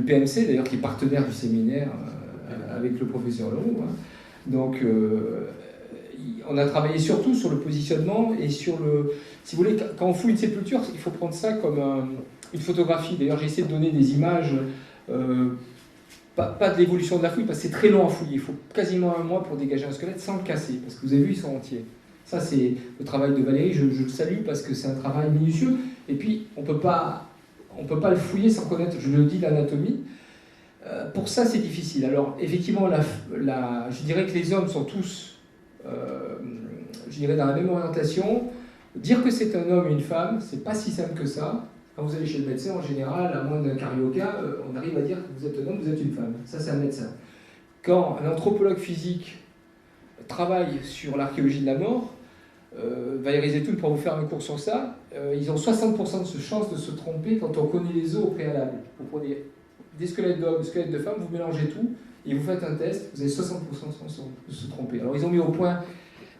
PMC, d'ailleurs, qui est partenaire du séminaire avec le professeur Leroux. Hein. Donc, on a travaillé surtout sur le positionnement et sur le... Si vous voulez, quand on fouille une sépulture, il faut prendre ça comme une photographie. D'ailleurs, j'ai essayé de donner des images, pas de l'évolution de la fouille, parce que c'est très long à fouiller. Il faut quasiment un mois pour dégager un squelette sans le casser, parce que vous avez vu, ils sont entiers. Ça, c'est le travail de Valérie, je le salue, parce que c'est un travail minutieux. Et puis, on peut pas le fouiller sans connaître, je le dis, l'anatomie. Pour ça, c'est difficile. Alors, effectivement, je dirais que les hommes sont tous, je dirais, dans la même orientation. Dire que c'est un homme et une femme, c'est pas si simple que ça. Quand vous allez chez le médecin, en général, à moins d'un carioca, on arrive à dire que vous êtes un homme, vous êtes une femme. Ça, c'est un médecin. Quand un anthropologue physique travaille sur l'archéologie de la mort, Valérie Zetoun, pour vous faire un cours sur ça, ils ont 60% de chance de se tromper quand on connaît les os au préalable. Vous prenez des squelettes d'hommes, des squelettes de femmes, vous mélangez tout, et vous faites un test, vous avez 60% de chance de se tromper. Alors, ils ont mis au point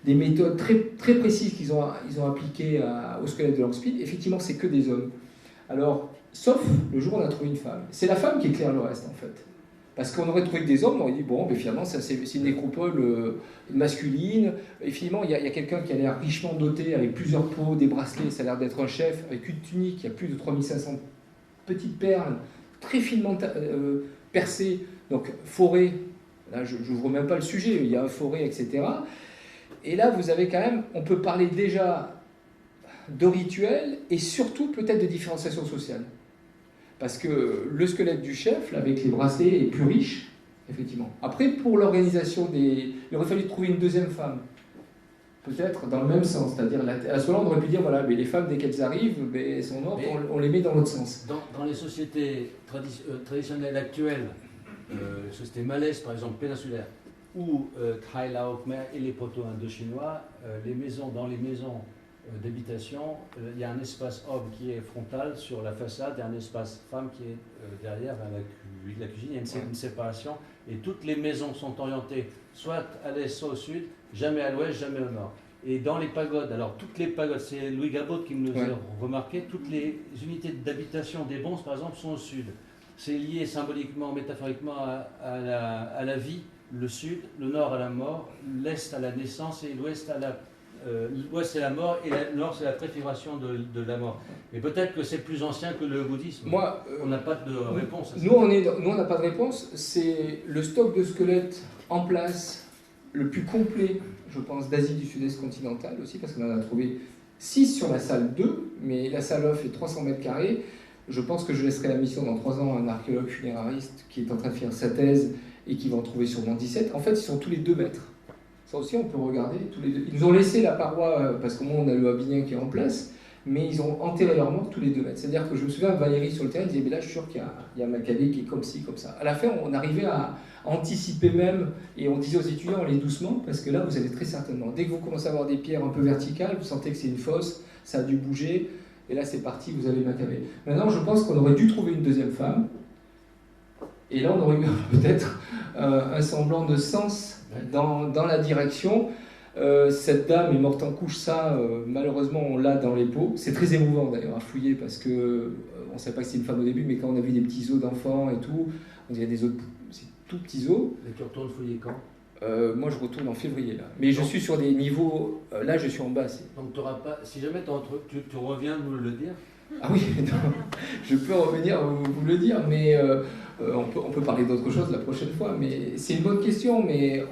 des méthodes très, très précises qu'ils ont appliquées au squelette de Langspil. Effectivement, c'est que des hommes. Alors, sauf le jour où on a trouvé une femme. C'est la femme qui éclaire le reste, en fait. Parce qu'on aurait trouvé que des hommes, on aurait dit, bon, mais finalement, c'est une nécropole masculine. Et finalement, il y a quelqu'un qui a l'air richement doté, avec plusieurs peaux, des bracelets, ça a l'air d'être un chef, avec une tunique, il y a plus de 3500 petites perles, très finement percées, donc forêt. Là, je n'ouvre même pas le sujet, il y a un forêt, etc. Et là, vous avez quand même, on peut parler déjà de rituel et surtout peut-être de différenciation sociale. Parce que le squelette du chef, là, avec les bracelets, est plus riche, effectivement. Après, pour l'organisation il aurait fallu trouver une deuxième femme. Peut-être dans le même sens. C'est-à-dire, à ce moment-là, on aurait pu dire, voilà, mais les femmes, dès qu'elles arrivent, elles sont mortes, on les met dans l'autre sens. Dans les sociétés traditionnelles actuelles, sociétés malaises, par exemple, péninsulaires, ou Khai Lao Khmer et les proto-indo-chinois, dans les maisons d'habitation, il y a un espace homme qui est frontal sur la façade et un espace femme qui est derrière la cuisine. Il y a une séparation et toutes les maisons sont orientées soit à l'est, soit au sud, jamais à l'ouest, jamais au nord. Et dans les pagodes, alors toutes les pagodes, c'est Louis Gabaud qui me le fait remarquer, toutes les unités d'habitation des bonzes, par exemple, sont au sud. C'est lié symboliquement, métaphoriquement à la vie. Le sud, le nord à la mort, l'est à la naissance et l'ouest à la... l'ouest c'est la mort et le nord c'est la préfiguration de la mort. Et peut-être que c'est plus ancien que le bouddhisme. On n'a pas de réponse à ça. Nous, on n'a pas de réponse. C'est le stock de squelettes en place le plus complet, je pense, d'Asie du Sud-Est continentale aussi, parce qu'on en a trouvé 6 sur la salle 2, mais la salle 9 fait 300 mètres carrés. Je pense que je laisserai la mission dans 3 ans à un archéologue funérariste qui est en train de faire sa thèse et qui va en trouver sûrement 17. En fait, ils sont tous les 2 mètres. Ça aussi, on peut regarder tous les 2. Ils nous ont laissé la paroi, parce qu'au moins on a le Abinien qui est en place, mais ils ont enterré leurs morts tous les 2 mètres. C'est-à-dire que je me souviens, Valérie sur le terrain disait, mais là je suis sûr qu'il y a Maccabée qui est comme ci, comme ça. À la fin, on arrivait à anticiper même, et on disait aux étudiants, allez doucement, parce que là, vous allez très certainement. Dès que vous commencez à avoir des pierres un peu verticales, vous sentez que c'est une fosse, ça a dû bouger, et là c'est parti, vous avez Maccabée. Maintenant, je pense qu'on aurait dû trouver une deuxième femme, et là on aurait eu peut-être un semblant de sens dans la direction. Cette dame est morte en couche, ça, malheureusement, on l'a dans les pots. C'est très émouvant d'ailleurs à fouiller parce que on ne savait pas que c'était une femme au début, mais quand on a vu des petits os d'enfants et tout, on dirait des os, c'est tout petits os. Et tu retournes fouiller quand? Moi, je retourne en février là. Mais je suis sur des niveaux. Là, je suis en bas. Donc, t'auras pas. Si jamais tu reviens nous le dire. Ah oui, non, je peux revenir vous le dire, mais on peut parler d'autre chose la prochaine fois. Mais c'est une bonne question, mais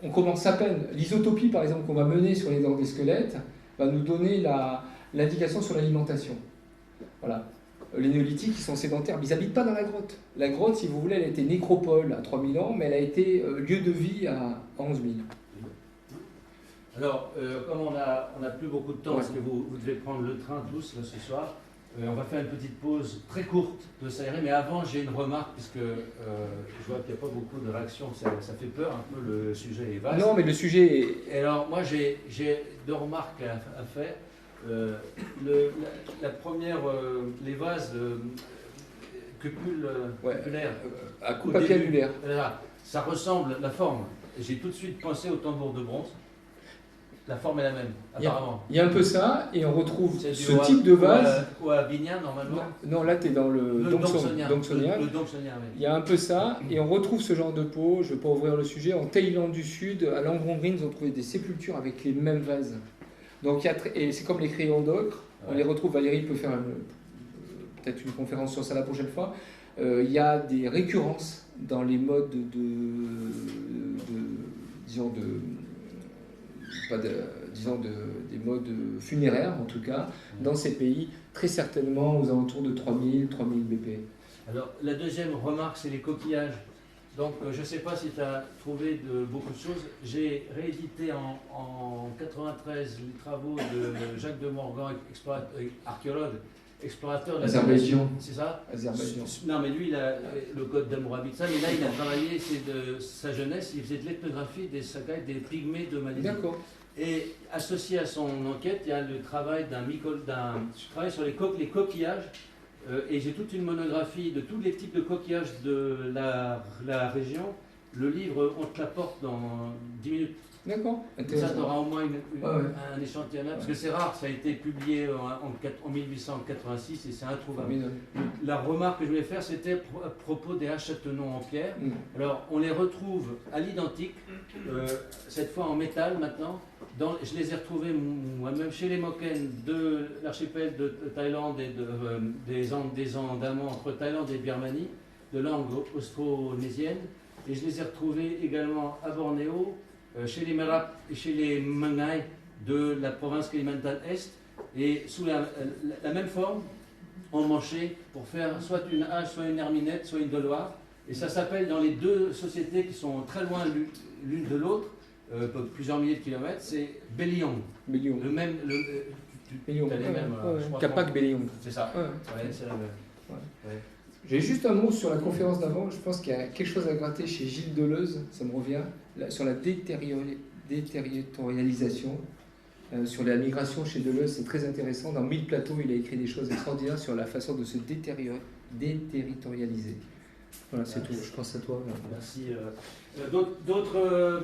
on commence à peine. L'isotopie, par exemple, qu'on va mener sur les dents des squelettes, va nous donner l'indication sur l'alimentation. Voilà. Les néolithiques, ils sont sédentaires, mais ils n'habitent pas dans la grotte. La grotte, si vous voulez, elle a été nécropole à 3000 ans, mais elle a été lieu de vie à 11 000. Alors, comme on n'a plus beaucoup de temps, parce que vous devez prendre le train tous là, ce soir, on va faire une petite pause très courte de s'aérer, mais avant j'ai une remarque, puisque je vois qu'il n'y a pas beaucoup de réactions, ça fait peur un peu, le sujet est vaste. Non, mais le sujet est... Et alors, moi j'ai 2 remarques à faire. La première, les vases cupulaires, à coupe papier annulaire. Ça ressemble, la forme. J'ai tout de suite pensé au tambour de bronze. La forme est la même, apparemment. Il y a un peu ça, et on retrouve ce type de vase. Ou à Bignan, normalement. Non, là, tu es dans le Dongsonnian. Le Dongsonnian, oui. Il y a un peu ça, et on retrouve ce genre de pot, je ne vais pas ouvrir le sujet, en Thaïlande du Sud, à Langrong, ils ont trouvé des sépultures avec les mêmes vases. Donc, et c'est comme les crayons d'ocre, on les retrouve, Valérie peut faire peut-être une conférence sur ça la prochaine fois. Il y a des récurrences dans les modes des modes funéraires, en tout cas, dans ces pays, très certainement aux alentours de 3000 BP. Alors, la deuxième remarque, c'est les coquillages. Donc, je ne sais pas si tu as trouvé beaucoup de choses. J'ai réédité en 93 les travaux de Jacques de Morgan, archéologue, explorateur de Azerbaïdjan. C'est ça? Azerbaïdjan. Non, mais lui, il a le code d'Hammurabi, ça. Mais là, il a travaillé, c'est de sa jeunesse, il faisait de l'ethnographie des Sakai, des pygmées de Malaisie. D'accord. Et associé à son enquête, il y a le travail je travaille sur les coquillages. Et j'ai toute une monographie de tous les types de coquillages de la région. Le livre, on te l'apporte dans 10 minutes. D'accord. Ça, tu auras au moins un échantillonnage, parce que c'est rare, ça a été publié en 1886 et c'est introuvable. La remarque que je voulais faire, c'était à propos des hachetonnons en pierre. Alors, on les retrouve à l'identique, cette fois en métal maintenant. Je les ai retrouvés moi-même chez les Moken de l'archipel de Thaïlande et des Andamans entre Thaïlande et Birmanie, de langue austronésienne. Et je les ai retrouvés également à Bornéo, chez les Merap et chez les Mengai de la province Kalimantan Est, et sous la même forme, emmanchée pour faire soit une hache, soit une herminette, soit une doloire. Et ça s'appelle, dans les deux sociétés qui sont très loin l'une de l'autre, plusieurs milliers de kilomètres, c'est Beliong. Le même. Capac Beliong. C'est ça. C'est la même. Ouais. J'ai juste un mot sur la conférence d'avant. Je pense qu'il y a quelque chose à gratter chez Gilles Deleuze, ça me revient, sur la déterritorialisation, sur la migration chez Deleuze. C'est très intéressant. Dans 1000 plateaux, il a écrit des choses extraordinaires sur la façon de se déterritorialiser. Voilà, c'est tout. Je pense à toi. Merci. D'autres,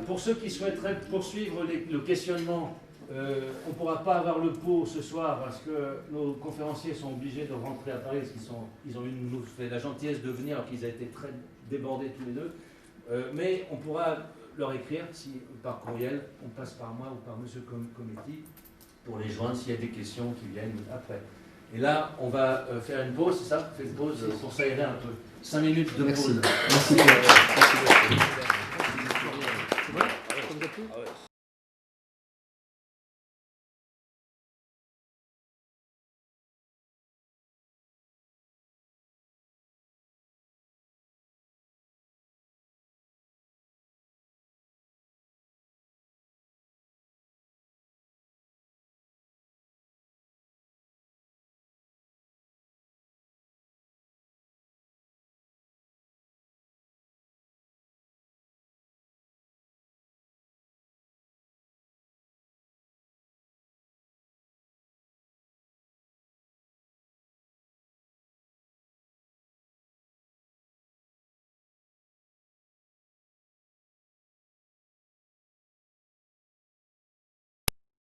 pour ceux qui souhaiteraient poursuivre le questionnement, on ne pourra pas avoir le pot ce soir parce que nos conférenciers sont obligés de rentrer à Paris parce qu'ils ont nous fait la gentillesse de venir alors qu'ils ont été très débordés tous les deux. Mais on pourra leur écrire par courriel, on passe par moi ou par M. Cometti pour les joindre s'il y a des questions qui viennent après. Et là, on va faire une pause, c'est ça? On fait une pause pour s'aérer un peu. 5 minutes de pause. Merci. Merci.